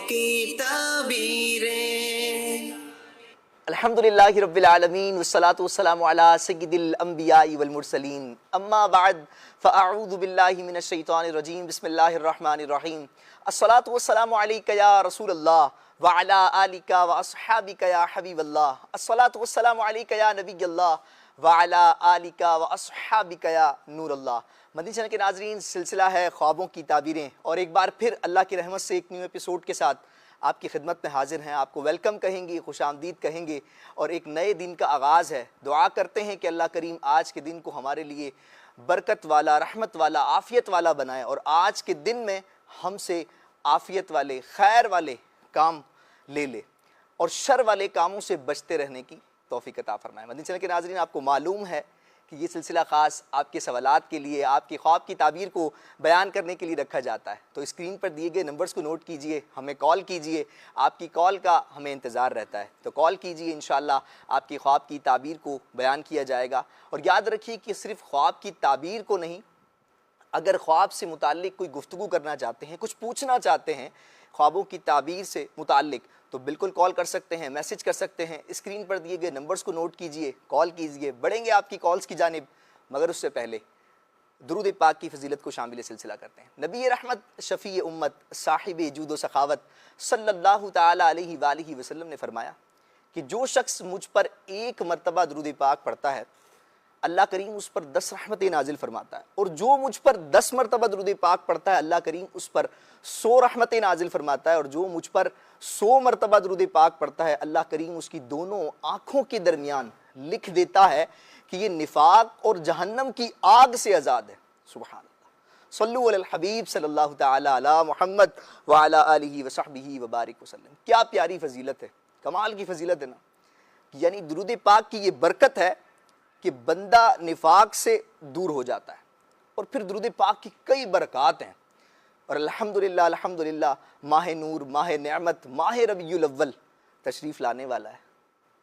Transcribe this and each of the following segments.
کی تعبیریں۔ الحمدللہ رب العالمین والصلاة والسلام علی سید الانبیاء والمرسلین، اما بعد فاعوذ باللہ من الشیطان الرجیم، بسم اللہ الرحمن الرحیم۔ الصلاة والسلام علیک یا رسول اللہ وعلی آلک واصحابک یا حبیب اللہ۔ الصلاة والسلام علیک یا نبی اللہ وعلی آلک واصحابک یا نور اللہ۔ مدنی چینل کے ناظرین، سلسلہ ہے خوابوں کی تعبیریں، اور ایک بار پھر اللہ کی رحمت سے ایک نیو ایپیسوڈ کے ساتھ آپ کی خدمت میں حاضر ہیں۔ آپ کو ویلکم کہیں گے، خوش آمدید کہیں گے، اور ایک نئے دن کا آغاز ہے۔ دعا کرتے ہیں کہ اللہ کریم آج کے دن کو ہمارے لیے برکت والا، رحمت والا، عافیت والا بنائے، اور آج کے دن میں ہم سے عافیت والے، خیر والے کام لے لے اور شر والے کاموں سے بچتے رہنے کی توفیق عطا فرمائے۔ مدنی چینل کے ناظرین، آپ کو معلوم ہے کہ یہ سلسلہ خاص آپ کے سوالات کے لیے، آپ کی خواب کی تعبیر کو بیان کرنے کے لیے رکھا جاتا ہے۔ تو اسکرین پر دیے گئے نمبرز کو نوٹ کیجئے، ہمیں کال کیجئے، آپ کی کال کا ہمیں انتظار رہتا ہے۔ تو کال کیجئے، انشاءاللہ آپ کی خواب کی تعبیر کو بیان کیا جائے گا۔ اور یاد رکھیے کہ صرف خواب کی تعبیر کو نہیں، اگر خواب سے متعلق کوئی گفتگو کرنا چاہتے ہیں، کچھ پوچھنا چاہتے ہیں خوابوں کی تعبیر سے متعلق، تو بالکل کال کر سکتے ہیں، میسج کر سکتے ہیں۔ اسکرین پر دیے گئے نمبرز کو نوٹ کیجئے، کال کیجئے، بڑھیں گے آپ کی کالز کی جانب، مگر اس سے پہلے درود پاک کی فضیلت کو شامل سلسلہ کرتے ہیں۔ نبی رحمت، شفیع امت، صاحب جود و سخاوت صلی اللہ تعالیٰ علیہ وآلہ وسلم نے فرمایا کہ جو شخص مجھ پر ایک مرتبہ درود پاک پڑھتا ہے، اللہ کریم اس پر 10 رحمتیں نازل فرماتا ہے، اور جو مجھ پر 10 مرتبہ درود پاک پڑھتا ہے، اللہ کریم اس پر 100 رحمتیں نازل فرماتا ہے، اور جو مجھ پر 100 مرتبہ درود پاک پڑھتا ہے، اللہ کریم اس کی دونوں آنکھوں کے درمیان لکھ دیتا ہے کہ یہ نفاق اور جہنم کی آگ سے آزاد ہے۔ سبحان اللہ، صلو علی الحبیب صلی اللہ تعالی علی محمد وعلی آلہ وصحبہ وبارک وسلم۔ کیا پیاری فضیلت ہے، کمال کی فضیلت ہے نا۔ یعنی درود پاک کی یہ برکت ہے کہ بندہ نفاق سے دور ہو جاتا ہے، اور پھر درود پاک کی کئی برکات ہیں۔ اور الحمدللہ الحمدللہ ماہ نور، ماہ نعمت، ماہ ربیع الاول تشریف لانے والا ہے،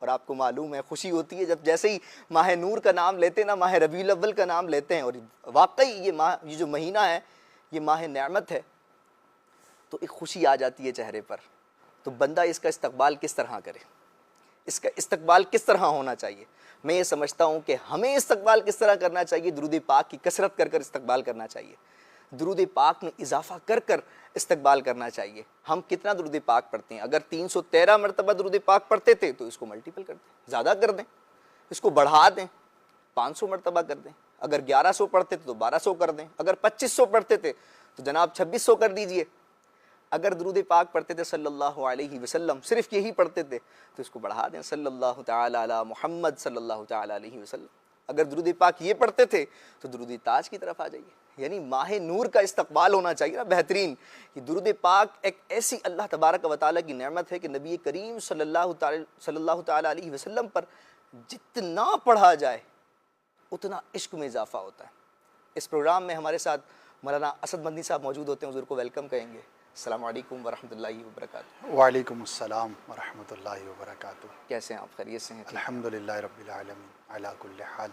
اور آپ کو معلوم ہے خوشی ہوتی ہے جب جیسے ہی ماہ نور کا نام لیتے ہیں نا، ماہ ربیع الاول کا نام لیتے ہیں، اور واقعی یہ جو مہینہ ہے یہ ماہ نعمت ہے، تو ایک خوشی آ جاتی ہے چہرے پر۔ تو بندہ اس کا استقبال کس طرح کرے، اس کا استقبال کس طرح ہونا چاہیے؟ میں یہ سمجھتا ہوں کہ ہمیں استقبال کس طرح کرنا چاہیے، درود پاک کی کثرت کر کر استقبال کرنا چاہیے، درود پاک میں اضافہ کر کر استقبال کرنا چاہیے۔ ہم کتنا درود پاک پڑھتے ہیں؟ اگر 313 مرتبہ درود پاک پڑھتے تھے تو اس کو ملٹیپل کر دیں، زیادہ کر دیں، اس کو بڑھا دیں، 500 مرتبہ کر دیں۔ اگر 1100 پڑھتے تھے تو 1200 کر دیں، اگر 2500 پڑھتے تھے تو جناب 2600 کر دیجئے۔ اگر درود پاک پڑھتے تھے صلی اللہ علیہ وسلم، صرف یہی پڑھتے تھے تو اس کو بڑھا دیں، صلی اللہ تعالی علی محمد صلی اللہ تعالی علیہ وسلم۔ اگر درود پاک یہ پڑھتے تھے تو درود تاج کی طرف آ جائیے۔ یعنی ماہ نور کا استقبال ہونا چاہیے نا بہترین۔ یہ درود پاک ایک ایسی اللہ تبارک و تعالیٰ کی نعمت ہے کہ نبی کریم صلی اللہ تعالی علیہ وسلم پر جتنا پڑھا جائے اتنا عشق میں اضافہ ہوتا ہے۔ اس پروگرام میں ہمارے ساتھ مولانا اسد مدنی صاحب موجود ہوتے ہیں، حضور کو ویلکم کہیں گے۔ السلام علیکم ورحمۃ اللہ وبرکاتہ۔ وعلیکم السلام ورحمۃ اللہ وبرکاتہ۔ کیسے ہیں آپ؟ خیریت سے ہیں؟ الحمدللہ رب العالمین علی کل حال۔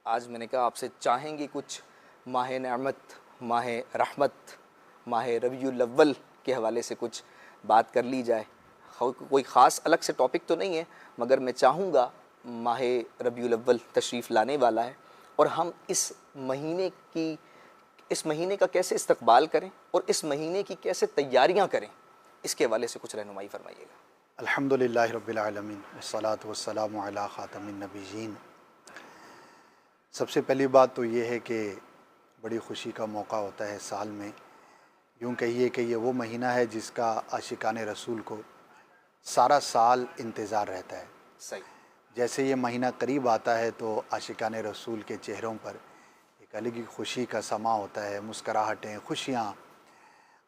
آج میں نے کہا آپ سے چاہیں گے کچھ ماہ نعمت، ماہ رحمت، ماہ ربیع الاول کے حوالے سے کچھ بات کر لی جائے۔ کوئی خاص الگ سے ٹاپک تو نہیں ہے، مگر میں چاہوں گا، ماہ ربیع الاول تشریف لانے والا ہے، اور ہم اس مہینے کا کیسے استقبال کریں اور اس مہینے کی کیسے تیاریاں کریں، اس کے حوالے سے کچھ رہنمائی فرمائیے گا۔ الحمدللہ رب العالمین والصلاة والسلام علی خاتم النبیین۔ سب سے پہلی بات تو یہ ہے کہ بڑی خوشی کا موقع ہوتا ہے سال میں، یوں کہیے کہ یہ وہ مہینہ ہے جس کا عاشقان رسول کو سارا سال انتظار رہتا ہے۔ صحیح۔ جیسے یہ مہینہ قریب آتا ہے تو عاشقان رسول کے چہروں پر ایک الگ ہی خوشی کا سما ہوتا ہے، مسکراہٹیں، خوشیاں۔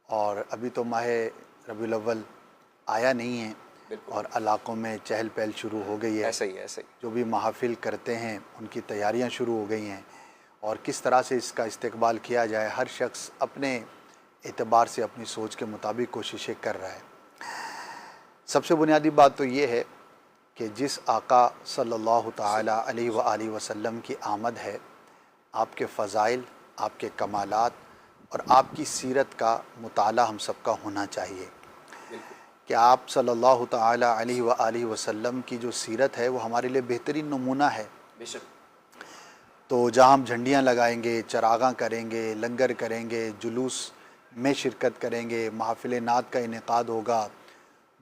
اور ابھی تو ماہ ربیع الاول آیا نہیں ہے، اور علاقوں میں چہل پہل شروع ہو گئی ہے۔ ایسے ہی جو بھی محافل کرتے ہیں ان کی تیاریاں شروع ہو گئی ہیں، اور کس طرح سے اس کا استقبال کیا جائے، ہر شخص اپنے اعتبار سے اپنی سوچ کے مطابق کوششیں کر رہا ہے۔ سب سے بنیادی بات تو یہ ہے کہ جس آقا صلی اللہ تعالی علیہ وآلہ وسلم کی آمد ہے، آپ کے فضائل، آپ کے کمالات اور آپ کی سیرت کا مطالعہ ہم سب کا ہونا چاہیے۔ کہ آپ صلی اللہ تعالی علیہ وآلہ وسلم کی جو سیرت ہے وہ ہمارے لیے بہترین نمونہ ہے۔ بے شک۔ تو جہاں ہم جھنڈیاں لگائیں گے، چراغاں کریں گے، لنگر کریں گے، جلوس میں شرکت کریں گے، محافل نعت کا انعقاد ہوگا،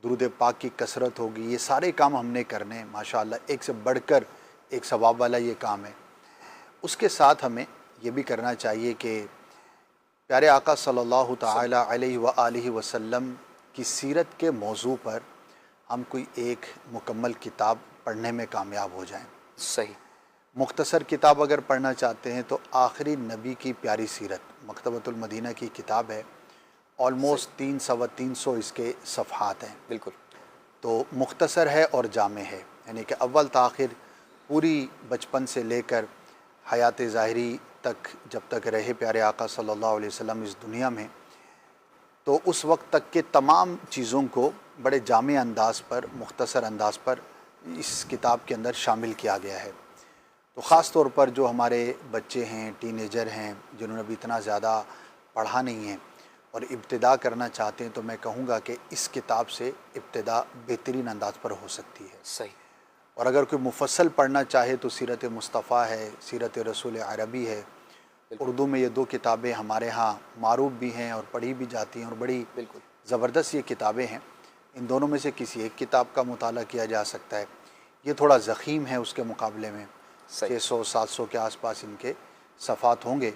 درود پاک کی کثرت ہوگی، یہ سارے کام ہم نے کرنے ہیں ماشاءاللہ، ایک سے بڑھ کر ایک ثواب والا یہ کام ہے۔ اس کے ساتھ ہمیں یہ بھی کرنا چاہیے کہ پیارے آقا صلی اللہ تعالی علیہ وآلہ وسلم کی سیرت کے موضوع پر ہم کوئی ایک مکمل کتاب پڑھنے میں کامیاب ہو جائیں۔ صحیح۔ مختصر کتاب اگر پڑھنا چاہتے ہیں تو آخری نبی کی پیاری سیرت مکتبۃ المدینہ کی کتاب ہے، آلموسٹ 300 اس کے صفحات ہیں۔ بالکل۔ تو مختصر ہے اور جامع ہے، یعنی کہ اول تاخر پوری بچپن سے لے کر حیات ظاہری تک جب تک رہے پیارے آقا صلی اللہ علیہ وسلم اس دنیا میں، تو اس وقت تک کے تمام چیزوں کو بڑے جامع انداز پر، مختصر انداز پر اس کتاب کے اندر شامل کیا گیا ہے۔ تو خاص طور پر جو ہمارے بچے ہیں، ٹین ایجر ہیں، جنہوں نے ابھی اتنا زیادہ پڑھا نہیں ہے اور ابتدا کرنا چاہتے ہیں، تو میں کہوں گا کہ اس کتاب سے ابتدا بہترین انداز پر ہو سکتی ہے۔ صحیح۔ اور اگر کوئی مفصل پڑھنا چاہے تو سیرت مصطفیٰ ہے، سیرت رسول عربی ہے۔ اردو میں یہ دو کتابیں ہمارے ہاں معروف بھی ہیں اور پڑھی بھی جاتی ہیں، اور بڑی بالکل زبردست یہ کتابیں ہیں۔ ان دونوں میں سے کسی ایک کتاب کا مطالعہ کیا جا سکتا ہے۔ یہ تھوڑا ضخیم ہے اس کے مقابلے میں، 600-700 کے آس پاس ان کے صفحات ہوں گے۔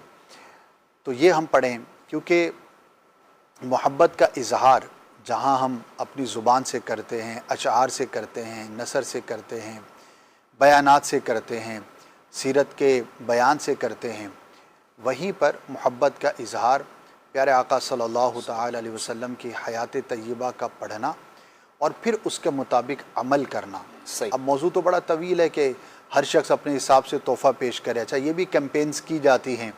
تو یہ ہم پڑھیں، کیونکہ محبت کا اظہار جہاں ہم اپنی زبان سے کرتے ہیں، اشعار سے کرتے ہیں، نثر سے کرتے ہیں، بیانات سے کرتے ہیں، سیرت کے بیان سے کرتے ہیں، وہیں پر محبت کا اظہار پیارے آقا صلی اللہ تعالی علیہ وسلم کی حیات طیبہ کا پڑھنا اور پھر اس کے مطابق عمل کرنا۔ صحیح۔ اب موضوع تو بڑا طویل ہے کہ ہر شخص اپنے حساب سے تحفہ پیش کرے۔ اچھا، یہ بھی کیمپینز کی جاتی ہیں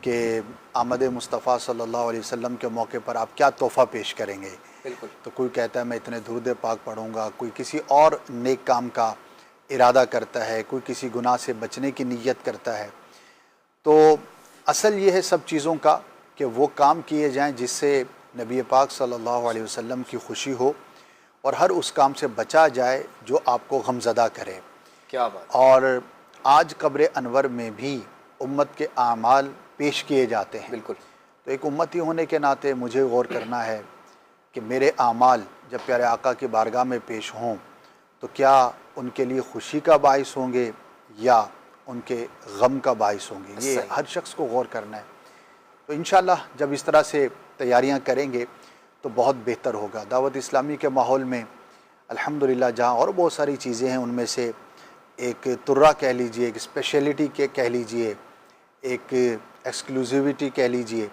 کہ آمد مصطفیٰ صلی اللہ علیہ وسلم کے موقع پر آپ کیا تحفہ پیش کریں گے؟ بالکل۔ تو کوئی کہتا ہے میں اتنے درود پاک پڑھوں گا، کوئی کسی اور نیک کام کا ارادہ کرتا ہے، کوئی کسی گناہ سے بچنے کی نیت کرتا ہے۔ تو اصل یہ ہے سب چیزوں کا کہ وہ کام کیے جائیں جس سے نبی پاک صلی اللہ علیہ وسلم کی خوشی ہو، اور ہر اس کام سے بچا جائے جو آپ کو غمزدہ کرے۔ کیا بات۔ اور آج قبر انور میں بھی امت کے اعمال پیش کیے جاتے ہیں۔ بالکل۔ تو ایک امتی ہونے کے ناطے مجھے غور کرنا ہے کہ میرے اعمال جب پیارے آقا کی بارگاہ میں پیش ہوں تو کیا ان کے لیے خوشی کا باعث ہوں گے یا ان کے غم کا باعث ہوں گے؟ یہ صحیح۔ ہر شخص کو غور کرنا ہے۔ تو انشاءاللہ جب اس طرح سے تیاریاں کریں گے تو بہت بہتر ہوگا۔ دعوت اسلامی کے ماحول میں الحمدللہ جہاں اور بہت ساری چیزیں ہیں، ان میں سے ایک ترہ کہہ لیجئے، ایک اسپیشلٹی کے کہہ لیجئے، ایک ایکسکلوزیوٹی کہہ لیجئے،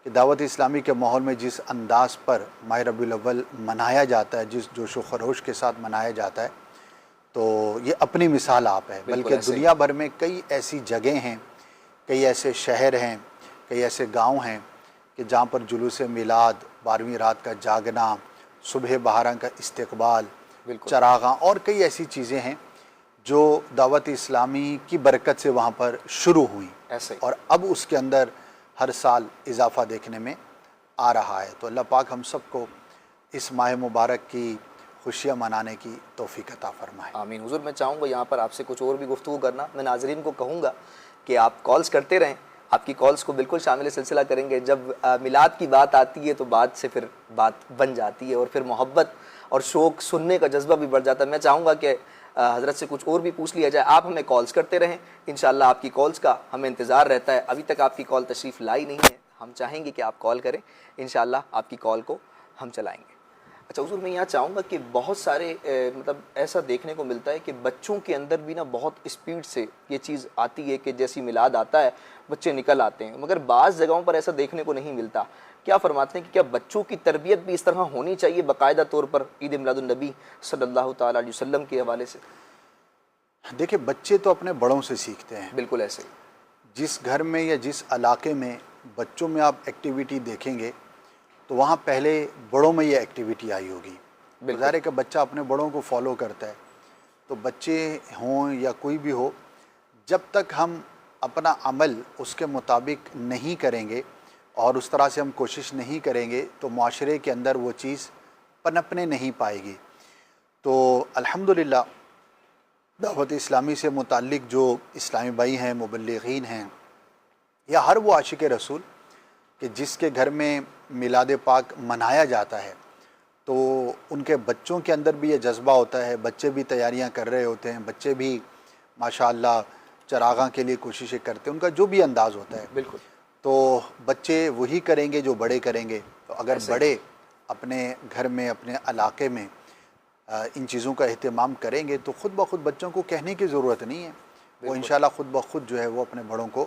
کہ دعوت اسلامی کے ماحول میں جس انداز پر ماہ ربیع الاول منایا جاتا ہے، جس جوش و خروش کے ساتھ منایا جاتا ہے، تو یہ اپنی مثال آپ ہے۔ بلکہ دنیا بھر میں کئی ایسی جگہیں ہیں، کئی ایسے شہر ہیں، کئی ایسے گاؤں ہیں کہ جہاں پر جلوس میلاد، 12ویں رات کا جاگنا، صبح بہاراں کا استقبال، چراغاں اور کئی ایسی چیزیں ہیں جو دعوت اسلامی کی برکت سے وہاں پر شروع ہوئیں، اور اب اس کے اندر ہر سال اضافہ دیکھنے میں آ رہا ہے۔ تو اللہ پاک ہم سب کو اس ماہ مبارک کی خوشیاں منانے کی توفیق عطا فرمائے۔ آمین۔ حضور میں چاہوں گا یہاں پر آپ سے کچھ اور بھی گفتگو کرنا۔ میں ناظرین کو کہوں گا کہ آپ کالز کرتے رہیں، آپ کی کالز کو بالکل شامل سلسلہ کریں گے۔ جب میلاد کی بات آتی ہے تو بات سے پھر بات بن جاتی ہے، اور پھر محبت اور شوق سننے کا جذبہ بھی بڑھ جاتا ہے۔ میں چاہوں گا کہ حضرت سے کچھ اور بھی پوچھ لیا جائے۔ آپ ہمیں کالز کرتے رہیں، انشاءاللہ آپ کی کالز کا ہمیں انتظار رہتا ہے۔ ابھی تک آپ کی کال تشریف لائی نہیں ہے، ہم چاہیں گے کہ آپ کال کریں، انشاءاللہ آپ کی کال کو ہم چلائیں گے۔ اچھا حضور، میں یہاں چاہوں گا کہ بہت سارے مطلب ایسا دیکھنے کو ملتا ہے کہ بچوں کے اندر بھی نا بہت اسپیڈ سے یہ چیز آتی ہے کہ جیسی میلاد آتا ہے بچے نکل آتے ہیں، مگر بعض جگہوں پر ایسا دیکھنے کو نہیں ملتا۔ کیا فرماتے ہیں کہ کیا بچوں کی تربیت بھی اس طرح ہونی چاہیے باقاعدہ طور پر عید میلاد النبی صلی اللہ تعالیٰ علیہ وسلم کے حوالے سے؟ دیکھیں، بچے تو اپنے بڑوں سے سیکھتے ہیں۔ بالکل ایسے ہی۔ جس گھر میں یا جس علاقے میں بچوں میں آپ ایکٹیویٹی دیکھیں گے تو وہاں پہلے بڑوں میں یہ ایکٹیویٹی آئی ہوگی۔ ظاہر ہے کہ بچہ اپنے بڑوں کو فالو کرتا ہے، تو بچے ہوں یا کوئی بھی ہو، جب تک ہم اپنا عمل اس کے مطابق نہیں کریں گے اور اس طرح سے ہم کوشش نہیں کریں گے تو معاشرے کے اندر وہ چیز پنپنے نہیں پائے گی۔ تو الحمدللہ دعوت اسلامی سے متعلق جو اسلامی بھائی ہیں، مبلغین ہیں، یا ہر وہ عاشق رسول کہ جس کے گھر میں میلاد پاک منایا جاتا ہے، تو ان کے بچوں کے اندر بھی یہ جذبہ ہوتا ہے، بچے بھی تیاریاں کر رہے ہوتے ہیں، بچے بھی ماشاءاللہ چراغاں کے لیے کوششیں کرتے ہیں، ان کا جو بھی انداز ہوتا ہے، بالکل تو بچے وہی کریں گے جو بڑے کریں گے۔ تو اگر ایسے ہی۔ بڑے اپنے گھر میں، اپنے علاقے میں ان چیزوں کا اہتمام کریں گے تو خود بخود بچوں کو کہنے کی ضرورت نہیں ہے، وہ بالکل۔ انشاءاللہ خود بخود جو ہے وہ اپنے بڑوں کو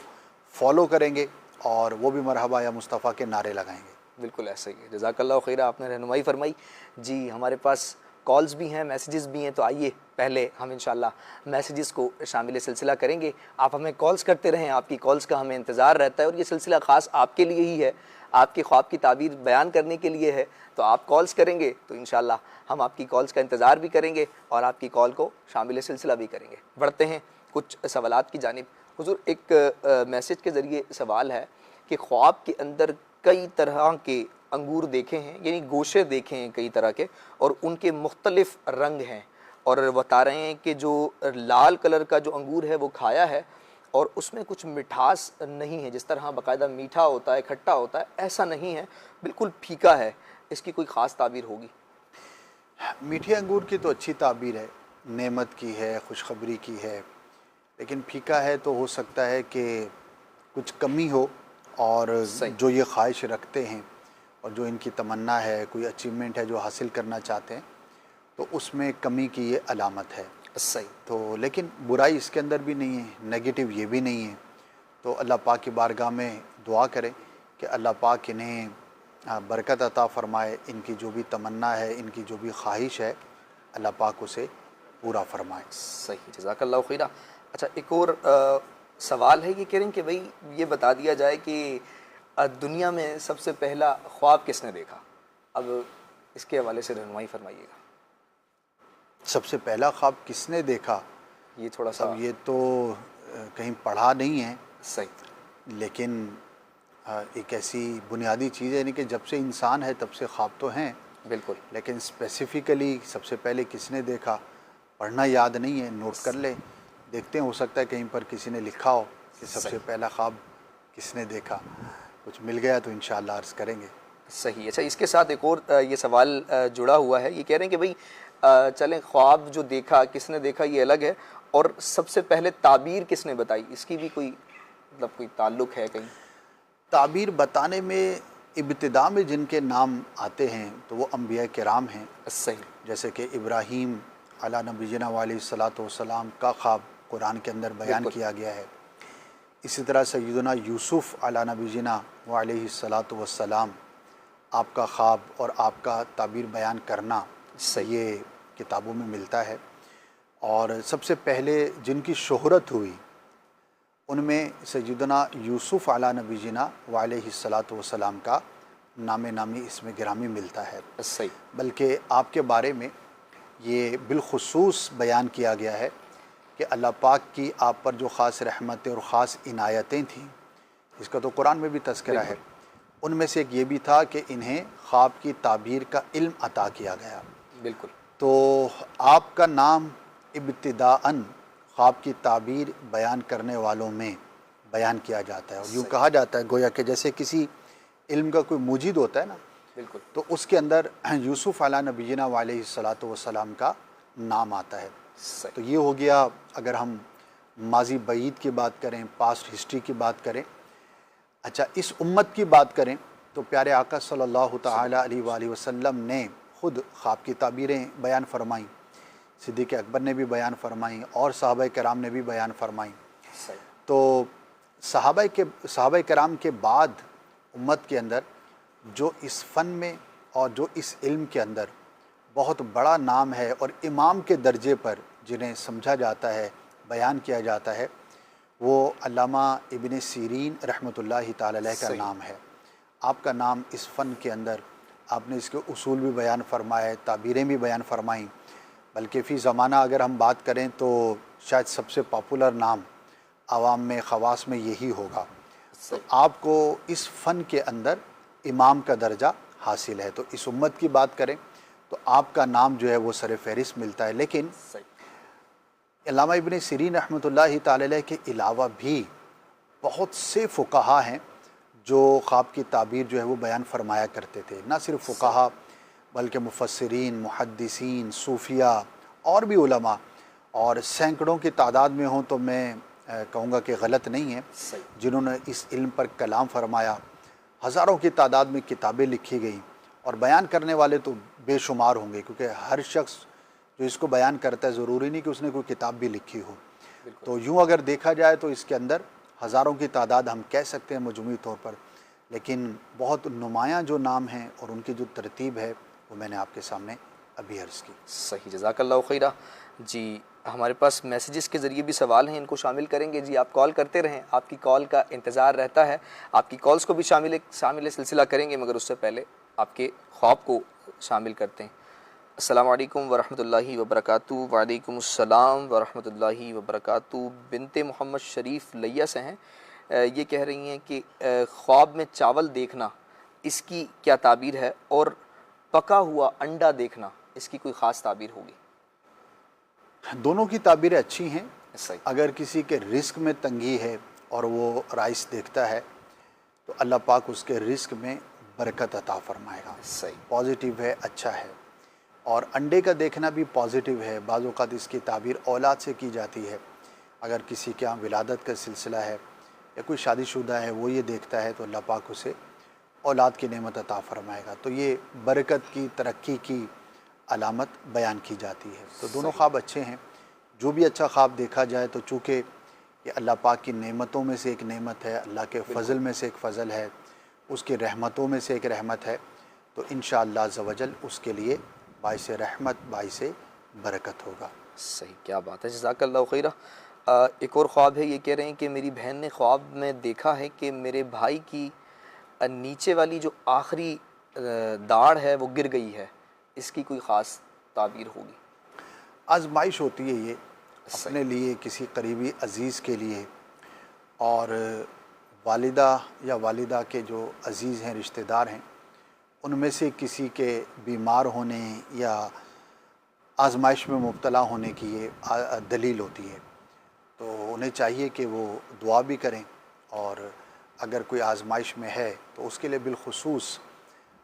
فالو کریں گے اور وہ بھی مرحبا یا مصطفیٰ کے نعرے لگائیں گے۔ بالکل ایسا ہی ہے، جزاک اللہ خیر، آپ نے رہنمائی فرمائی۔ جی ہمارے پاس کالز بھی ہیں، میسیجز بھی ہیں، تو آئیے پہلے ہم انشاءاللہ میسیجز کو شامل سلسلہ کریں گے۔ آپ ہمیں کالز کرتے رہیں، آپ کی کالز کا ہمیں انتظار رہتا ہے، اور یہ سلسلہ خاص آپ کے لیے ہی ہے، آپ کے خواب کی تعبیر بیان کرنے کے لیے ہے۔ تو آپ کالز کریں گے تو انشاءاللہ ہم آپ کی کالز کا انتظار بھی کریں گے اور آپ کی کال کو شامل سلسلہ بھی کریں گے۔ بڑھتے ہیں کچھ سوالات کی جانب۔ حضور ایک میسیج کے ذریعے سوال ہے کہ خواب کے اندر کئی طرح کے انگور دیکھے ہیں، یعنی گوشے دیکھے ہیں کئی طرح کے، اور ان کے مختلف رنگ ہیں، اور بتا رہے ہیں کہ جو لال کلر کا جو انگور ہے وہ کھایا ہے اور اس میں کچھ مٹھاس نہیں ہے، جس طرح باقاعدہ میٹھا ہوتا ہے، کھٹا ہوتا ہے، ایسا نہیں ہے، بالکل پھیکا ہے۔ اس کی کوئی خاص تعبیر ہوگی؟ میٹھے انگور کی تو اچھی تعبیر ہے، نعمت کی ہے، خوشخبری کی ہے، لیکن پھیکا ہے تو ہو سکتا ہے کہ کچھ کمی ہو، اور صحیح۔ جو یہ خواہش رکھتے ہیں اور جو ان کی تمنا ہے، کوئی اچیومنٹ ہے جو حاصل کرنا چاہتے ہیں، تو اس میں کمی کی یہ علامت ہے۔ صحیح۔ تو لیکن برائی اس کے اندر بھی نہیں ہے، نیگیٹو یہ بھی نہیں ہے۔ تو اللہ پاک کی بارگاہ میں دعا کریں کہ اللہ پاک انہیں برکت عطا فرمائے، ان کی جو بھی تمنا ہے، ان کی جو بھی خواہش ہے، اللہ پاک اسے پورا فرمائے۔ صحیح، جزاک اللہ خیرہ۔ اچھا ایک اور سوال ہے، یہ کہہ رہے ہیں کہ بھئی یہ بتا دیا جائے کہ دنیا میں سب سے پہلا خواب کس نے دیکھا؟ اب اس کے حوالے سے رہنمائی فرمائیے گا۔ سب سے پہلا خواب کس نے دیکھا؟ یہ تھوڑا سا اب یہ تو کہیں پڑھا نہیں ہے، صحیح، لیکن ایک ایسی بنیادی چیز ہے، یعنی کہ جب سے انسان ہے تب سے خواب تو ہیں، بالکل لیکن اسپیسیفکلی سب سے پہلے کس نے دیکھا پڑھنا یاد نہیں ہے، نوٹ کر لیں، دیکھتے ہیں، ہو سکتا ہے کہیں پر کسی نے لکھا ہو کہ سب سے پہلا خواب کس نے دیکھا، کچھ مل گیا تو انشاءاللہ عرض کریں گے۔ صحیح۔ اچھا اس کے ساتھ ایک اور یہ سوال جڑا ہوا ہے، یہ کہہ رہے ہیں کہ بھئی چلیں خواب جو دیکھا کس نے دیکھا یہ الگ ہے، اور سب سے پہلے تعبیر کس نے بتائی، اس کی بھی کوئی مطلب کوئی تعلق ہے کہیں؟ تعبیر بتانے میں ابتدا میں جن کے نام آتے ہیں تو وہ انبیاء کرام ہیں، صحیح، جیسے جیسے کہ ابراہیم علیٰ نبینا علیہ الصلاۃ والسلام کا خواب قرآن کے اندر بیان بالکل کیا گیا ہے۔ اسی طرح سیدنا یوسف علیٰ نبینا علیہ الصلاۃ والسلام، آپ کا خواب اور آپ کا تعبیر بیان کرنا صحیح، یہ کتابوں میں ملتا ہے۔ اور سب سے پہلے جن کی شہرت ہوئی ان میں سیدنا یوسف علیٰ نبینا علیہ الصلاۃ والسلام کا نام نامی اسم گرامی ملتا ہے، صحیح، بلکہ آپ کے بارے میں یہ بالخصوص بیان کیا گیا ہے کہ اللہ پاک کی آپ پر جو خاص رحمتیں اور خاص عنایتیں تھیں، اس کا تو قرآن میں بھی تذکرہ ہے، ان میں سے ایک یہ بھی تھا کہ انہیں خواب کی تعبیر کا علم عطا کیا گیا۔ بالکل تو آپ کا نام ابتداءً خواب کی تعبیر بیان کرنے والوں میں بیان کیا جاتا ہے، اور یوں کہا جاتا ہے گویا کہ جیسے کسی علم کا کوئی موجد ہوتا ہے نا، بالکل تو اس کے اندر یوسف علیٰ نبینا علیہ الصلاۃ والسلام کا نام آتا ہے۔ صحیح، تو یہ ہو گیا اگر ہم ماضی بعید کی بات کریں، پاسٹ ہسٹری کی بات کریں۔ اچھا اس امت کی بات کریں تو پیارے آقا صلی اللہ تعالیٰ علیہ وآلہ وسلم نے خود خواب کی تعبیریں بیان فرمائیں، صدیق اکبر نے بھی بیان فرمائیں، اور صحابہ کرام نے بھی بیان فرمائیں۔ صحیح، تو صحابہ کرام کے بعد امت کے اندر جو اس فن میں اور جو اس علم کے اندر بہت بڑا نام ہے اور امام کے درجے پر جنہیں سمجھا جاتا ہے، بیان کیا جاتا ہے، وہ علامہ ابن سیرین رحمۃ اللہ تعالی علیہ کا نام ہے۔ آپ کا نام اس فن کے اندر، آپ نے اس کے اصول بھی بیان فرمائے، تعبیریں بھی بیان فرمائیں، بلکہ فی زمانہ اگر ہم بات کریں تو شاید سب سے پاپولر نام عوام میں، خواص میں یہی ہوگا۔ تو آپ کو اس فن کے اندر امام کا درجہ حاصل ہے۔ تو اس امت کی بات کریں تو تو آپ کا نام جو ہے وہ سر فہرست ملتا ہے. لیکن صحیح. علامہ ابن سیرین رحمۃ اللہ تعالی علیہ کے علاوہ بھی بہت سے فقہا ہیں جو خواب کی تعبیر جو ہے وہ بیان فرمایا کرتے تھے. نہ صرف فقہا بلکہ مفسرین، محدثین، صوفیہ اور بھی علماء، اور سینکڑوں کی تعداد میں ہوں تو میں کہوں گا کہ غلط نہیں ہے، صحیح. جنہوں نے اس علم پر کلام فرمایا. ہزاروں کی تعداد میں کتابیں لکھی گئیں، اور بیان کرنے والے تو بے شمار ہوں گے، کیونکہ ہر شخص جو اس کو بیان کرتا ہے ضروری نہیں کہ اس نے کوئی کتاب بھی لکھی ہو. بالکل. تو یوں اگر دیکھا جائے تو اس کے اندر ہزاروں کی تعداد ہم کہہ سکتے ہیں مجموعی طور پر، لیکن بہت نمایاں جو نام ہیں اور ان کی جو ترتیب ہے وہ میں نے آپ کے سامنے ابھی عرض کی. صحیح، جزاک اللہ خیرہ. جی ہمارے پاس میسیجز کے ذریعے بھی سوال ہیں، ان کو شامل کریں گے. جی آپ کال کرتے رہیں، آپ کی کال کا انتظار رہتا ہے. آپ کی کالز کو بھی شامل سلسلہ کریں گے، مگر اس سے پہلے آپ کے خواب کو شامل کرتے ہیں. السلام علیکم ورحمۃ اللہ وبرکاتہ. وعلیکم السلام ورحمۃ اللہ وبرکاتہ. بنت محمد شریف لیا سے ہیں، یہ کہہ رہی ہیں کہ خواب میں چاول دیکھنا اس کی کیا تعبیر ہے، اور پکا ہوا انڈا دیکھنا اس کی کوئی خاص تعبیر ہوگی؟ دونوں کی تعبیریں اچھی ہیں. صحیح. اگر کسی کے رزق میں تنگی ہے اور وہ رائس دیکھتا ہے تو اللہ پاک اس کے رزق میں برکت عطا فرمائے گا. صحیح. پازیٹیو ہے، اچھا ہے. اور انڈے کا دیکھنا بھی پازیٹیو ہے. بعض اوقات اس کی تعبیر اولاد سے کی جاتی ہے. اگر کسی کے یہاں ولادت کا سلسلہ ہے یا کوئی شادی شدہ ہے، وہ یہ دیکھتا ہے تو اللہ پاک اسے اولاد کی نعمت عطا فرمائے گا. تو یہ برکت کی، ترقی کی علامت بیان کی جاتی ہے. تو دونوں خواب اچھے ہیں. جو بھی اچھا خواب دیکھا جائے تو چونکہ یہ اللہ پاک کی نعمتوں میں سے ایک نعمت ہے، اللہ کے فضل میں سے ایک فضل ہے، اس کی رحمتوں میں سے ایک رحمت ہے، تو انشاءاللہ عز و جل اس کے لیے باعث رحمت، باعث برکت ہوگا. صحیح، کیا بات ہے، جزاک اللہ خیرہ. ایک اور خواب ہے، یہ کہہ رہے ہیں کہ میری بہن نے خواب میں دیکھا ہے کہ میرے بھائی کی نیچے والی جو آخری داڑھ ہے وہ گر گئی ہے، اس کی کوئی خاص تعبیر ہوگی؟ آزمائش ہوتی ہے یہ اپنے لیے، کسی قریبی عزیز کے لیے. اور والدہ یا والدہ کے جو عزیز ہیں، رشتہ دار ہیں، ان میں سے کسی کے بیمار ہونے یا آزمائش میں مبتلا ہونے کی یہ دلیل ہوتی ہے. تو انہیں چاہیے کہ وہ دعا بھی کریں، اور اگر کوئی آزمائش میں ہے تو اس کے لیے بالخصوص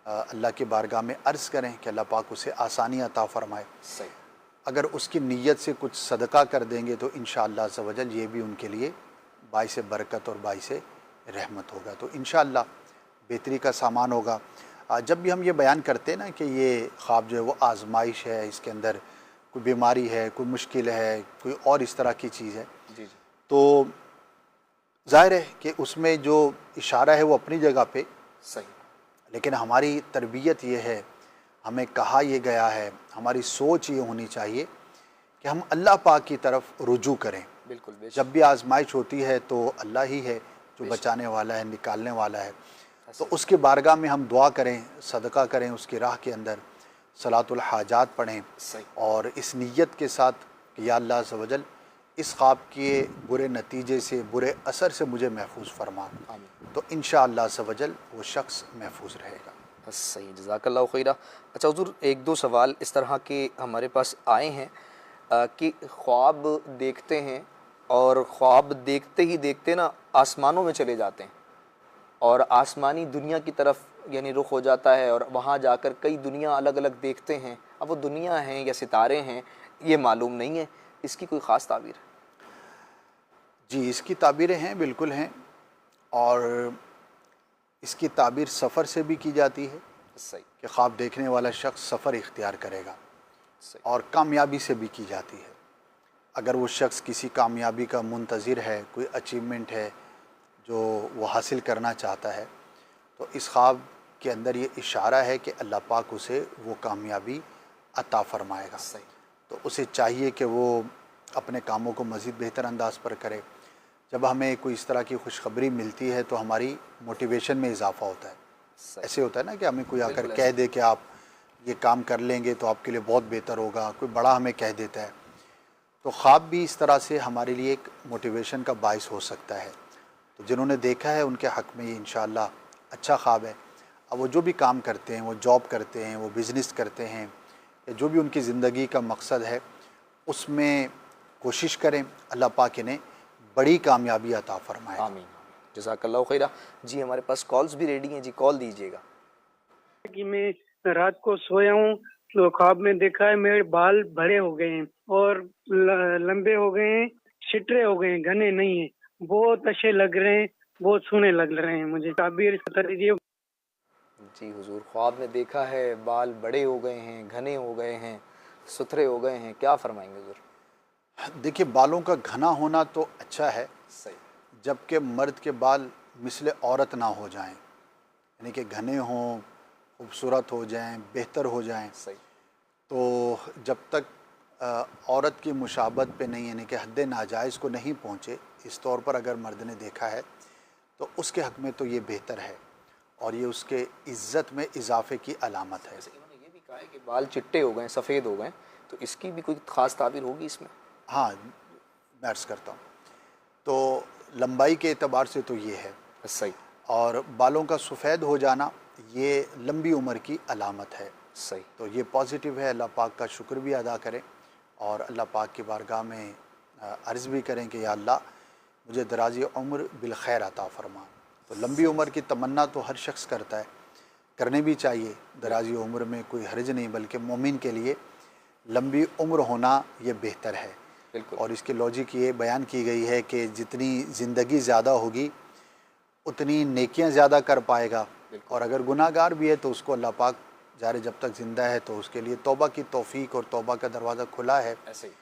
اللہ کی بارگاہ میں عرض کریں کہ اللہ پاک اسے آسانی عطا فرمائے. صحیح. اگر اس کی نیت سے کچھ صدقہ کر دیں گے تو انشاءاللہ عز و جل یہ بھی ان کے لیے باعث برکت اور باعث رحمت ہوگا. تو انشاءاللہ بہتری کا سامان ہوگا. جب بھی ہم یہ بیان کرتے ہیں نا کہ یہ خواب جو ہے وہ آزمائش ہے، اس کے اندر کوئی بیماری ہے، کوئی مشکل ہے، کوئی اور اس طرح کی چیز ہے، جی. تو ظاہر ہے کہ اس میں جو اشارہ ہے وہ اپنی جگہ پہ، صحیح. لیکن ہماری تربیت یہ ہے، ہمیں کہا یہ گیا ہے، ہماری سوچ یہ ہونی چاہیے کہ ہم اللہ پاک کی طرف رجوع کریں. بالکل. جب بھی آزمائش ہوتی ہے تو اللہ ہی ہے جو بچانے والا ہے، نکالنے والا ہے. تو اس کے بارگاہ میں ہم دعا کریں، صدقہ کریں، اس کی راہ کے اندر صلاۃ الحاجات پڑھیں، اور اس نیت کے ساتھ کہ یا اللہ عز و جل اس خواب کے برے نتیجے سے، برے اثر سے مجھے محفوظ فرما، تو انشاءاللہ عز و جل وہ شخص محفوظ رہے گا. صحیح، جزاک اللہ خیرہ. اچھا حضور، ایک دو سوال اس طرح کے ہمارے پاس آئے ہیں کہ خواب دیکھتے ہیں اور خواب دیکھتے ہی دیکھتے نا آسمانوں میں چلے جاتے ہیں اور آسمانی دنیا کی طرف یعنی رخ ہو جاتا ہے، اور وہاں جا کر کئی دنیا الگ الگ دیکھتے ہیں. اب وہ دنیا ہیں یا ستارے ہیں یہ معلوم نہیں ہے، اس کی کوئی خاص تعبیر ہے؟ جی، اس کی تعبیریں ہیں، بالکل ہیں. اور اس کی تعبیر سفر سے بھی کی جاتی ہے صحیح. کہ خواب دیکھنے والا شخص سفر اختیار کرے گا. صحیح. اور کامیابی سے بھی کی جاتی ہے. اگر وہ شخص کسی کامیابی کا منتظر ہے، کوئی اچیومنٹ ہے جو وہ حاصل کرنا چاہتا ہے، تو اس خواب کے اندر یہ اشارہ ہے کہ اللہ پاک اسے وہ کامیابی عطا فرمائے گا. صحیح. تو اسے چاہیے کہ وہ اپنے کاموں کو مزید بہتر انداز پر کرے. جب ہمیں کوئی اس طرح کی خوشخبری ملتی ہے تو ہماری موٹیویشن میں اضافہ ہوتا ہے. ایسے ہوتا ہے نا کہ ہمیں کوئی آ کر کہہ دے کہ آپ یہ کام کر لیں گے تو آپ کے لیے بہت بہتر ہوگا، کوئی بڑا ہمیں کہہ دیتا ہے، تو خواب بھی اس طرح سے ہمارے لیے ایک موٹیویشن کا باعث ہو سکتا ہے. تو جنہوں نے دیکھا ہے ان کے حق میں یہ انشاءاللہ اچھا خواب ہے. اب وہ جو بھی کام کرتے ہیں، وہ جاب کرتے ہیں، وہ بزنس کرتے ہیں، یا جو بھی ان کی زندگی کا مقصد ہے اس میں کوشش کریں، اللہ پاک انہیں بڑی کامیابی عطا فرمائے۔ آمین، جزاک اللہ خیرہ۔ جی ہمارے پاس کالز بھی ریڈی ہیں، جی کال دیجیے گا۔ کہ میں رات کو سویا ہوں تو خواب میں دیکھا ہے میرے بال بڑے ہو گئے ہیں اور لمبے ہو گئے ہیں، چھٹرے ہو گئے ہیں، گھنے نہیں ہیں، بہت اچھے لگ رہے ہیں، بہت سونے لگ رہے ہیں، مجھے تعبیر بتا دیجیے۔ جی حضور، خواب میں دیکھا ہے بال بڑے ہو گئے ہیں، گھنے ہو گئے ہیں، ستھرے ہو گئے ہیں، کیا فرمائیں گے حضور؟ دیکھیے بالوں کا گھنا ہونا تو اچھا ہے، صحیح، جبکہ مرد کے بال مثل عورت نہ ہو جائیں، یعنی کہ گھنے ہوں، خوبصورت ہو جائیں، بہتر ہو جائیں، صحیح، تو جب تک عورت کی مشابہت پہ نہیں، یعنی کہ حد ناجائز کو نہیں پہنچے، اس طور پر اگر مرد نے دیکھا ہے تو اس کے حق میں تو یہ بہتر ہے اور یہ اس کے عزت میں اضافے کی علامت ہے۔ انہوں نے یہ بھی کہا ہے کہ بال چٹے ہو گئے ہیں، سفید ہو گئے ہیں، تو اس کی بھی کوئی خاص تعبیر ہوگی اس میں؟ ہاں میں عرض کرتا ہوں، تو لمبائی کے اعتبار سے تو یہ ہے، صحیح، اور بالوں کا سفید ہو جانا یہ لمبی عمر کی علامت ہے، صحیح، تو یہ پازیٹیو ہے۔ اللہ پاک کا شکر بھی ادا کریں اور اللہ پاک کی بارگاہ میں عرض بھی کریں کہ یا اللہ مجھے درازی عمر بالخیر عطا فرما۔ تو لمبی عمر کی تمنا تو ہر شخص کرتا ہے، کرنے بھی چاہیے، درازی عمر میں کوئی حرج نہیں، بلکہ مومن کے لیے لمبی عمر ہونا یہ بہتر ہے۔ بالکل، اور اس کی لاجک یہ بیان کی گئی ہے کہ جتنی زندگی زیادہ ہوگی اتنی نیکیاں زیادہ کر پائے گا، بالکل، اور اگر گناہ گار بھی ہے تو اس کو اللہ پاک ظاہر جب تک زندہ ہے تو اس کے لیے توبہ کی توفیق اور توبہ کا دروازہ کھلا ہے۔ ایسے ہی،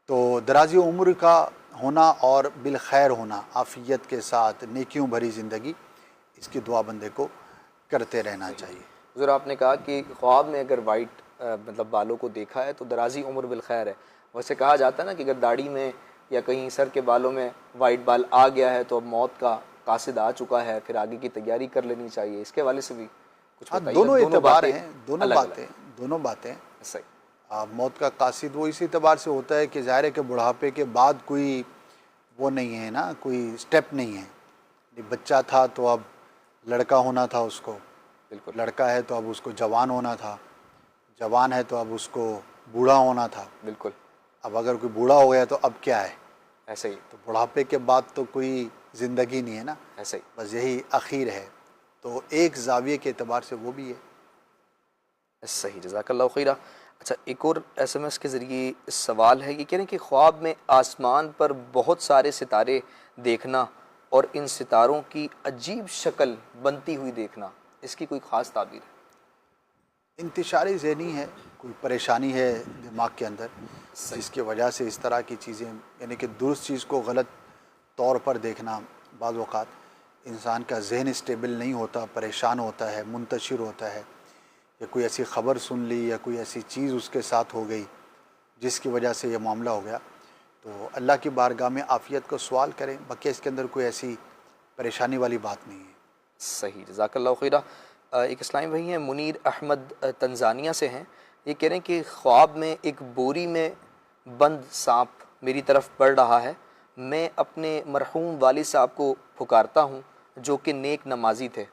تو درازی عمر کا ہونا اور بالخیر ہونا، عافیت کے ساتھ نیکیوں بھری زندگی، اس کی دعا بندے کو کرتے رہنا چاہیے۔ حضور آپ نے کہا کہ خواب میں اگر وائٹ مطلب بالوں کو دیکھا ہے تو درازی عمر بالخیر ہے۔ ویسے کہا جاتا ہے نا کہ اگر داڑھی میں یا کہیں سر کے بالوں میں وائٹ بال آ گیا ہے تو اب موت کا قاصد آ چکا ہے، پھر آگے کی تیاری کر لینی چاہیے، اس کے حوالے سے بھی کچھ ہاں بتائیے۔ دونوں اعتبار باتیں ہیں، دونوں الگ الگ، باتیں۔ صحیح، موت کا قاصد وہ اسی اعتبار سے ہوتا ہے کہ ظاہر ہے کہ بڑھاپے کے بعد کوئی وہ نہیں ہے نا، کوئی سٹیپ نہیں ہے۔ بچہ تھا تو اب لڑکا ہونا تھا اس کو، بالکل، لڑکا ہے تو اب اس کو جوان ہونا تھا، جوان ہے تو اب اس کو بوڑھا ہونا تھا، بالکل، اب اگر کوئی بوڑھا ہو گیا تو اب کیا ہے؟ ایسے ہی، تو بڑھاپے کے بعد تو کوئی زندگی نہیں ہے نا، ایسے ہی، بس یہی اخیر ہے۔ تو ایک زاویے کے اعتبار سے وہ بھی ہے۔ صحیح، جزاک اللہ خیرہ۔ اچھا ایک اور ایس ایم ایس کے ذریعے سوال ہے، یہ کہہ رہے ہیں کہ خواب میں آسمان پر بہت سارے ستارے دیکھنا اور ان ستاروں کی عجیب شکل بنتی ہوئی دیکھنا، اس کی کوئی خاص تعبیر ہے؟ انتشاری ذہنی ہے، کوئی پریشانی ہے دماغ کے اندر جس کی وجہ سے اس طرح کی چیزیں، یعنی کہ درست چیز کو غلط طور پر دیکھنا، بعض اوقات انسان کا ذہن اسٹیبل نہیں ہوتا، پریشان ہوتا ہے، منتشر ہوتا ہے، یا کوئی ایسی خبر سن لی یا کوئی ایسی چیز اس کے ساتھ ہو گئی جس کی وجہ سے یہ معاملہ ہو گیا، تو اللہ کی بارگاہ میں عافیت کو سوال کریں، باقی اس کے اندر کوئی ایسی پریشانی والی بات نہیں ہے۔ صحیح، جزاک اللہ خیرہ۔ ایک اسلامی بھائی ہیں منیر احمد تنزانیہ سے ہیں، یہ کہہ رہے ہیں کہ خواب میں ایک بوری میں بند سانپ میری طرف بڑھ رہا ہے، میں اپنے مرحوم والد صاحب کو پکارتا ہوں جو کہ نیک نمازی تھے،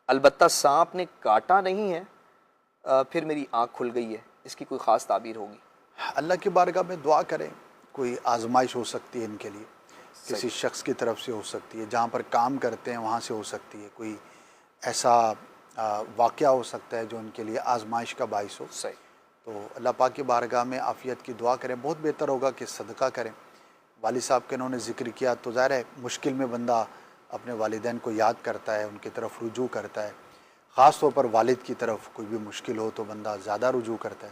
البتہ سانپ نے کاٹا نہیں ہے، پھر میری آنکھ کھل گئی ہے، اس کی کوئی خاص تعبیر ہوگی؟ اللہ کی بارگاہ میں دعا کریں، کوئی آزمائش ہو سکتی ہے ان کے لیے، کسی صحیح، شخص کی طرف سے ہو سکتی ہے، جہاں پر کام کرتے ہیں وہاں سے ہو سکتی ہے، کوئی ایسا واقعہ ہو سکتا ہے جو ان کے لیے آزمائش کا باعث ہو، صحیح، تو اللہ پاک کی بارگاہ میں عافیت کی دعا کریں۔ بہت بہتر ہوگا کہ صدقہ کریں۔ والد صاحب کے انہوں نے ذکر کیا تو ظاہر ہے مشکل میں بندہ اپنے والدین کو یاد کرتا ہے، ان کی طرف رجوع کرتا ہے، خاص طور پر والد کی طرف کوئی بھی مشکل ہو تو بندہ زیادہ رجوع کرتا ہے۔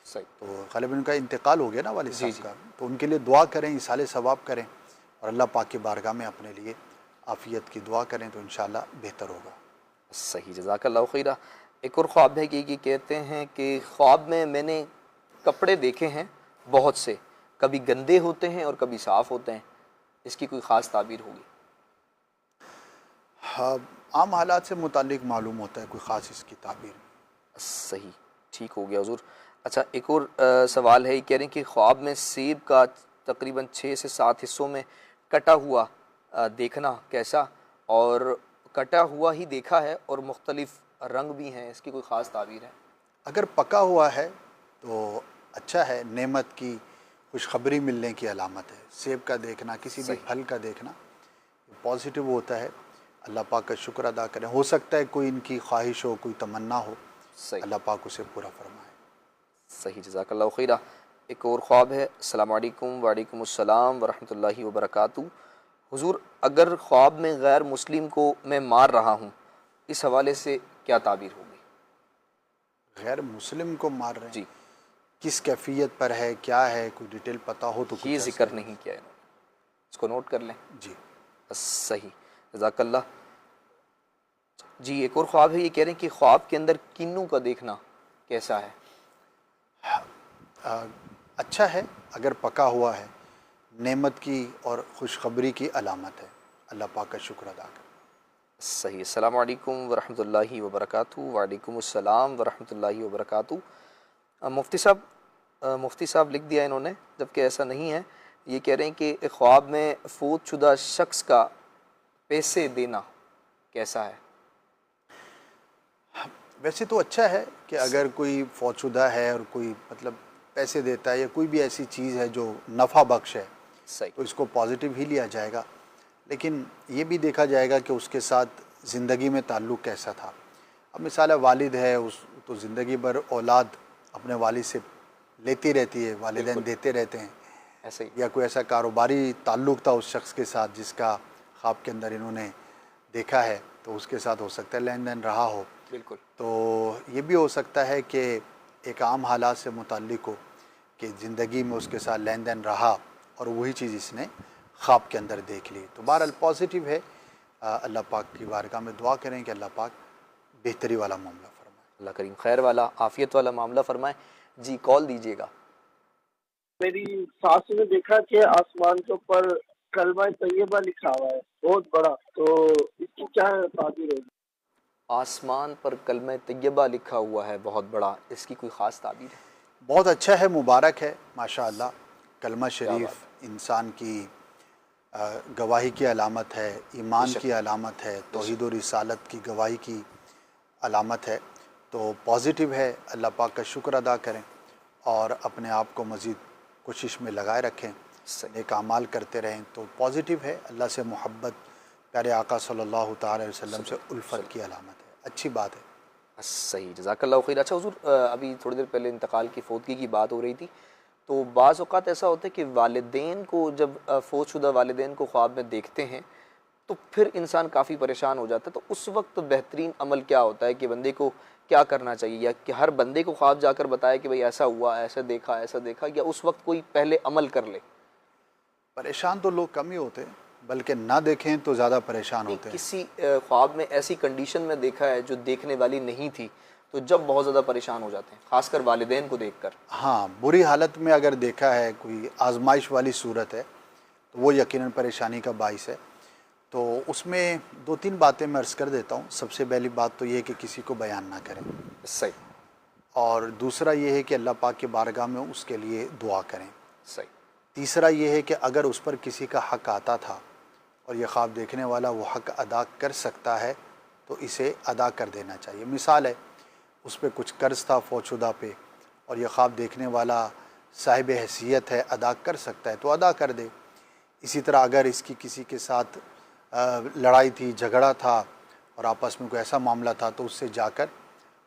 صحیح، تو غالباً ان کا انتقال ہو گیا نا والد جی صاحب کا، تو ان کے لیے دعا کریں، ایصال ثواب کریں اور اللہ پاک کی بارگاہ میں اپنے لیے عافیت کی دعا کریں تو انشاءاللہ بہتر ہوگا۔ صحیح، جزاک اللہ خیرہ۔ ایک اور خواب ہے کہ کہتے ہیں کہ خواب میں میں نے کپڑے دیکھے ہیں بہت سے، کبھی گندے ہوتے ہیں اور کبھی صاف ہوتے ہیں، اس کی کوئی خاص تعبیر ہوگی؟ ہاں، عام حالات سے متعلق معلوم ہوتا ہے، کوئی خاص اس کی تعبیر نہیں۔ صحیح، ٹھیک ہو گیا حضور۔ اچھا ایک اور سوال ہے، یہ کہہ رہے ہیں کہ خواب میں سیب کا تقریباً 6 سے 7 حصوں میں کٹا ہوا دیکھنا کیسا، اور کٹا ہوا ہی دیکھا ہے اور مختلف رنگ بھی ہیں، اس کی کوئی خاص تعبیر ہے؟ اگر پکا ہوا ہے تو اچھا ہے، نعمت کی خوشخبری ملنے کی علامت ہے۔ سیب کا دیکھنا، کسی بھی پھل کا دیکھنا پازیٹیو ہوتا ہے۔ اللہ پاک کا شکر ادا کریں، ہو سکتا ہے کوئی ان کی خواہش ہو، کوئی تمنا ہو، صحیح اللہ پاک اسے پورا فرمائے۔ صحیح، جزاک اللہ خیرہ۔ ایک اور خواب ہے۔ السلام علیکم۔ وعلیکم السلام ورحمۃ اللہ وبرکاتہ۔ حضور، اگر خواب میں غیر مسلم کو میں مار رہا ہوں، اس حوالے سے کیا تعبیر ہوگی؟ غیر مسلم کو مار رہے ہیں، جی، کس کیفیت پر ہے، کیا ہے، کوئی ڈیٹیل پتہ ہو تو یہ کچھ ذکر نہیں کیا ہے، اس کو نوٹ کر لیں۔ جی۔ صحیح، جزاک اللہ۔ جی، ایک اور خواب ہے، یہ کہہ رہے ہیں کہ خواب کے اندر کنوں کا دیکھنا کیسا ہے؟ اچھا ہے، اگر پکا ہوا ہے، نعمت کی اور خوشخبری کی علامت ہے، اللہ پاک کا شکر ادا کریں۔ صحیح، السلام علیکم ورحمۃ اللہ وبرکاتہ۔ وعلیکم السلام ورحمۃ اللہ وبرکاتہ۔ مفتی صاحب لکھ دیا انہوں نے، جبکہ ایسا نہیں ہے۔ یہ کہہ رہے ہیں کہ خواب میں فوت شدہ شخص کا پیسے دینا کیسا ہے؟ ویسے تو اچھا ہے کہ اگر کوئی فوت شدہ ہے اور کوئی مطلب پیسے دیتا ہے یا کوئی بھی ایسی چیز ہے جو نفع بخش ہے، صحیح، تو اس کو پازیٹیو ہی لیا جائے گا، لیکن یہ بھی دیکھا جائے گا کہ اس کے ساتھ زندگی میں تعلق کیسا تھا۔ اب مثال ہے والد ہے، اس تو زندگی بھر اولاد اپنے والد سے لیتی رہتی ہے، والدین بالکل دیتے رہتے ہیں، ایسے ہی، یا کوئی ایسا کاروباری تعلق تھا اس شخص کے ساتھ جس کا خواب کے اندر انہوں نے دیکھا ہے، تو اس کے ساتھ ہو سکتا ہے لین دین رہا ہو۔ بالکل تو یہ بھی ہو سکتا ہے کہ ایک عام حالات سے متعلق ہو کہ زندگی میں اس کے ساتھ لین دین رہا اور وہی چیز اس نے خواب کے اندر دیکھ لی۔ تو بہرحال پازیٹیو ہے۔ اللہ پاک کی بارگاہ میں دعا کریں کہ اللہ پاک بہتری والا معاملہ فرمائے۔ اللہ کریم خیر والا، عافیت والا معاملہ فرمائے۔ جی، کال دیجیے گا۔ میری ساس نے دیکھا کہ آسمان کے اوپر کلمہ طیبہ لکھا ہوا ہے بہت بڑا، تو اس کی کیا تعبیر ہوگی؟ آسمان پر کلمہ طیبہ لکھا ہوا ہے بہت بڑا، اس کی کوئی خاص تعبیر ہے؟ بہت اچھا ہے، مبارک ہے، ماشاءاللہ۔ کلمہ کیا شریف بات انسان کی گواہی کی علامت ہے، ایمان بے شک، کی علامت ہے، توحید و رسالت کی گواہی کی علامت ہے، تو پازیٹیو ہے۔ اللہ پاک کا شکر ادا کریں اور اپنے آپ کو مزید کوشش میں لگائے رکھیں، صحیح، نیک اعمال کرتے رہیں، تو پازیٹیو ہے۔ اللہ سے محبت، پیارے آقا صلی اللہ تعالی علیہ وسلم سے الفت کی علامت ہے، اچھی بات ہے۔ صحیح، جزاک اللہ خیر۔ اچھا حضور، ابھی تھوڑی دیر پہلے انتقال کی، فوتگی کی بات ہو رہی تھی، تو بعض اوقات ایسا ہوتا ہے کہ والدین کو جب فوت شدہ والدین کو خواب میں دیکھتے ہیں تو پھر انسان کافی پریشان ہو جاتا ہے، تو اس وقت بہترین عمل کیا ہوتا ہے کہ بندے کو کیا کرنا چاہیے؟ یا کہ ہر بندے کو خواب جا کر بتائے کہ بھئی ایسا ہوا، ایسا دیکھا، یا اس وقت کوئی پہلے عمل کر لے؟ پریشان تو لوگ کم ہی ہوتے ہیں، بلکہ نہ دیکھیں تو زیادہ پریشان ہوتے ہیں۔ کسی خواب میں ایسی کنڈیشن میں دیکھا ہے جو دیکھنے والی نہیں تھی، تو جب بہت زیادہ پریشان ہو جاتے ہیں، خاص کر والدین کو دیکھ کر۔ ہاں، بری حالت میں اگر دیکھا ہے، کوئی آزمائش والی صورت ہے، تو وہ یقیناً پریشانی کا باعث ہے۔ تو اس میں دو تین باتیں میں عرض کر دیتا ہوں۔ سب سے پہلی بات تو یہ ہے کہ کسی کو بیان نہ کریں، صحیح، اور دوسرا یہ ہے کہ اللہ پاک کی بارگاہ میں اس کے لیے دعا کریں۔ صحیح، تیسرا یہ ہے کہ اگر اس پر کسی کا حق آتا تھا اور یہ خواب دیکھنے والا وہ حق ادا کر سکتا ہے تو اسے ادا کر دینا چاہیے۔ مثال ہے، اس پہ کچھ قرض تھا فوت شدہ پہ، اور یہ خواب دیکھنے والا صاحب حیثیت ہے، ادا کر سکتا ہے تو ادا کر دے۔ اسی طرح اگر اس کی کسی کے ساتھ لڑائی تھی، جھگڑا تھا، اور آپس میں کوئی ایسا معاملہ تھا تو اس سے جا کر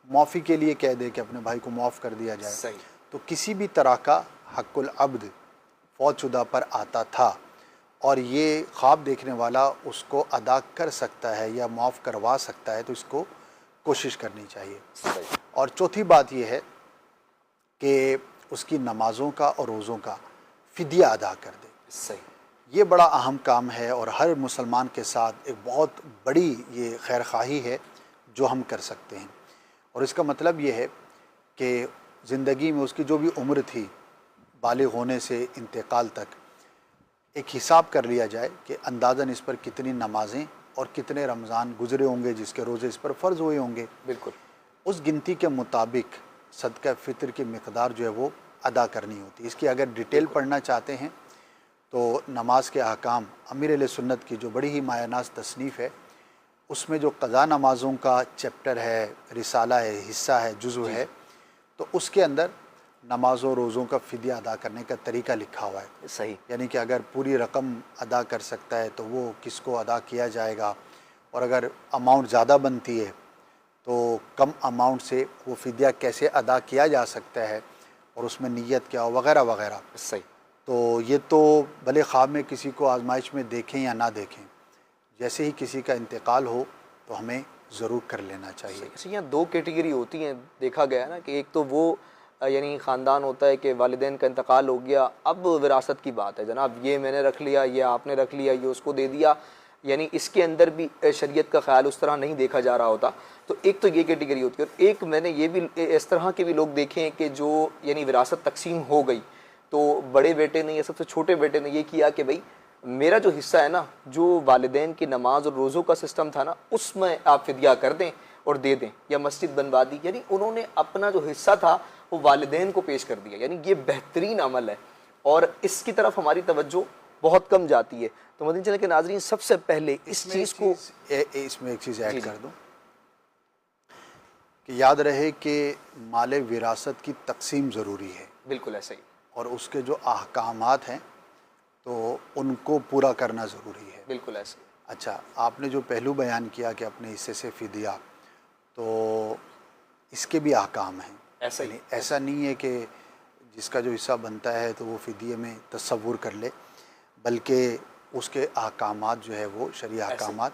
معافی کے لیے کہہ دے کہ اپنے بھائی کو معاف کر دیا جائے۔ صحیح، تو کسی بھی طرح کا حق العبد فوت شدہ پر آتا تھا اور یہ خواب دیکھنے والا اس کو ادا کر سکتا ہے یا معاف کروا سکتا ہے تو اس کو کوشش کرنی چاہیے۔ صحیح، اور چوتھی بات یہ ہے کہ اس کی نمازوں کا اور روزوں کا فدیہ ادا کر دے۔ صحیح، یہ بڑا اہم کام ہے اور ہر مسلمان کے ساتھ ایک بہت بڑی یہ خیر خواہی ہے جو ہم کر سکتے ہیں۔ اور اس کا مطلب یہ ہے کہ زندگی میں اس کی جو بھی عمر تھی بالغ ہونے سے انتقال تک، ایک حساب کر لیا جائے کہ اندازاً اس پر کتنی نمازیں اور کتنے رمضان گزرے ہوں گے جس کے روزے اس پر فرض ہوئے ہوں گے۔ بالکل، اس گنتی کے مطابق صدقہ فطر کی مقدار جو ہے وہ ادا کرنی ہوتی ہے۔ اس کی اگر ڈیٹیل پڑھنا چاہتے ہیں تو نماز کے احکام امیر اہل سنت کی جو بڑی ہی مایہ ناز تصنیف ہے، اس میں جو قضا نمازوں کا چیپٹر ہے، رسالہ ہے، حصہ ہے، جزو ہے، تو اس کے اندر نمازوں روزوں کا فدیہ ادا کرنے کا طریقہ لکھا ہوا ہے. صحیح. یعنی کہ اگر پوری رقم ادا کر سکتا ہے تو وہ کس کو ادا کیا جائے گا، اور اگر اماؤنٹ زیادہ بنتی ہے تو کم اماؤنٹ سے وہ فدیہ کیسے ادا کیا جا سکتا ہے، اور اس میں نیت کیا ہو وغیرہ وغیرہ. صحیح. تو یہ تو بھلے خواب میں کسی کو آزمائش میں دیکھیں یا نہ دیکھیں، جیسے ہی کسی کا انتقال ہو تو ہمیں ضرور کر لینا چاہیے. اچھا، یہاں دو کیٹیگری ہوتی ہیں، دیکھا گیا ہے نا کہ ایک تو وہ یعنی خاندان ہوتا ہے کہ والدین کا انتقال ہو گیا، اب وراثت کی بات ہے، جناب یہ میں نے رکھ لیا، یہ آپ نے رکھ لیا، یہ اس کو دے دیا، یعنی اس کے اندر بھی شریعت کا خیال اس طرح نہیں دیکھا جا رہا ہوتا. تو ایک تو یہ کیٹیگری ہوتی ہے، اور ایک میں نے یہ بھی اس طرح کے بھی لوگ دیکھے ہیں کہ جو یعنی وراثت تقسیم ہو گئی تو بڑے بیٹے نے یا سب سے چھوٹے بیٹے نے یہ کیا کہ بھائی میرا جو حصہ ہے نا، جو والدین کی نماز اور روزوں کا سسٹم تھا نا، اس میں آپ فدیہ کر دیں اور دے دیں، یا مسجد بنوا دی. یعنی انہوں نے اپنا جو حصہ تھا وہ والدین کو پیش کر دیا. یعنی یہ بہترین عمل ہے اور اس کی طرف ہماری توجہ بہت کم جاتی ہے. تو مدنی چینل کے ناظرین سب سے پہلے اس چیز کو اس میں ایک چیز ایڈ کر دوں کہ یاد رہے کہ مال وراثت کی تقسیم ضروری ہے. بالکل ایسا ہی. اور اس کے جو احکامات ہیں تو ان کو پورا کرنا ضروری ہے. بالکل ایسا ہی. اچھا، آپ نے جو پہلو بیان کیا کہ اپنے حصے سے فدیہ، تو اس کے بھی احکام ہیں. ایسا ہی. ایسا نہیں ہے کہ جس کا جو حصہ بنتا ہے تو وہ فدیے میں تصور کر لے، بلکہ اس کے احکامات جو ہے وہ شرعی احکامات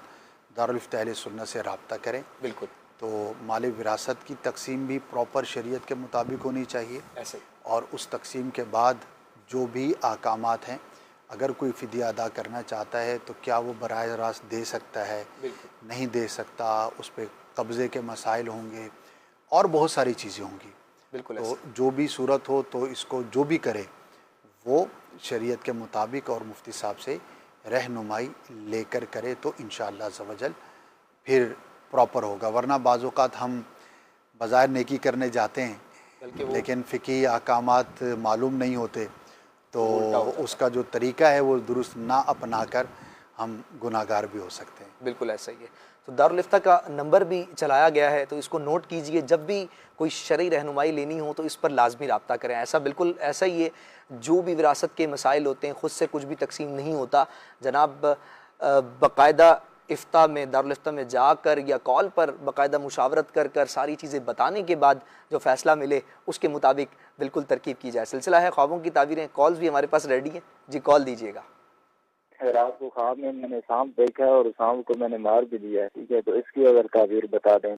دارالفتہ اہل سنت سے رابطہ کریں. بالکل. تو مال وراثت کی تقسیم بھی پراپر شریعت کے مطابق ہونی چاہیے. ایسے. اور اس تقسیم کے بعد جو بھی احکامات ہیں، اگر کوئی فدیہ ادا کرنا چاہتا ہے تو کیا وہ براہ راست دے سکتا ہے، نہیں دے سکتا، اس پہ قبضے کے مسائل ہوں گے اور بہت ساری چیزیں ہوں گی. بالکل. تو جو بھی صورت ہو تو اس کو جو بھی کرے وہ شریعت کے مطابق اور مفتی صاحب سے رہنمائی لے کر کرے تو انشاءاللہ عز و جل پھر پراپر ہوگا. ورنہ بعض اوقات ہم بظاہر نیکی کرنے جاتے ہیں لیکن فقہی احکامات معلوم نہیں ہوتے، تو اس کا جو طریقہ ہے وہ درست نہ اپنا کر ہم گناہ گار بھی ہو سکتے ہیں. بالکل ایسا ہی ہے. تو دارالفتہ کا نمبر بھی چلایا گیا ہے، تو اس کو نوٹ کیجئے، جب بھی کوئی شرعی رہنمائی لینی ہو تو اس پر لازمی رابطہ کریں. ایسا بالکل ایسا ہی ہے، جو بھی وراثت کے مسائل ہوتے ہیں خود سے کچھ بھی تقسیم نہیں ہوتا. جناب باقاعدہ افتاء میں دارالفتہ میں جا کر یا کال پر باقاعدہ مشاورت کر کر ساری چیزیں بتانے کے بعد جو فیصلہ ملے اس کے مطابق بالکل ترکیب کی جائے. سلسلہ ہے خوابوں کی تعبیریں، کالز بھی ہمارے پاس ریڈی ہیں. جی کال دیجیے گا. رات کو خواب میں نے سانپ دیکھا ہے اور سانپ کو میں نے مار بھی دیا ہے، ٹھیک ہے، تو اس کی اگر تعبیر بتا دیں.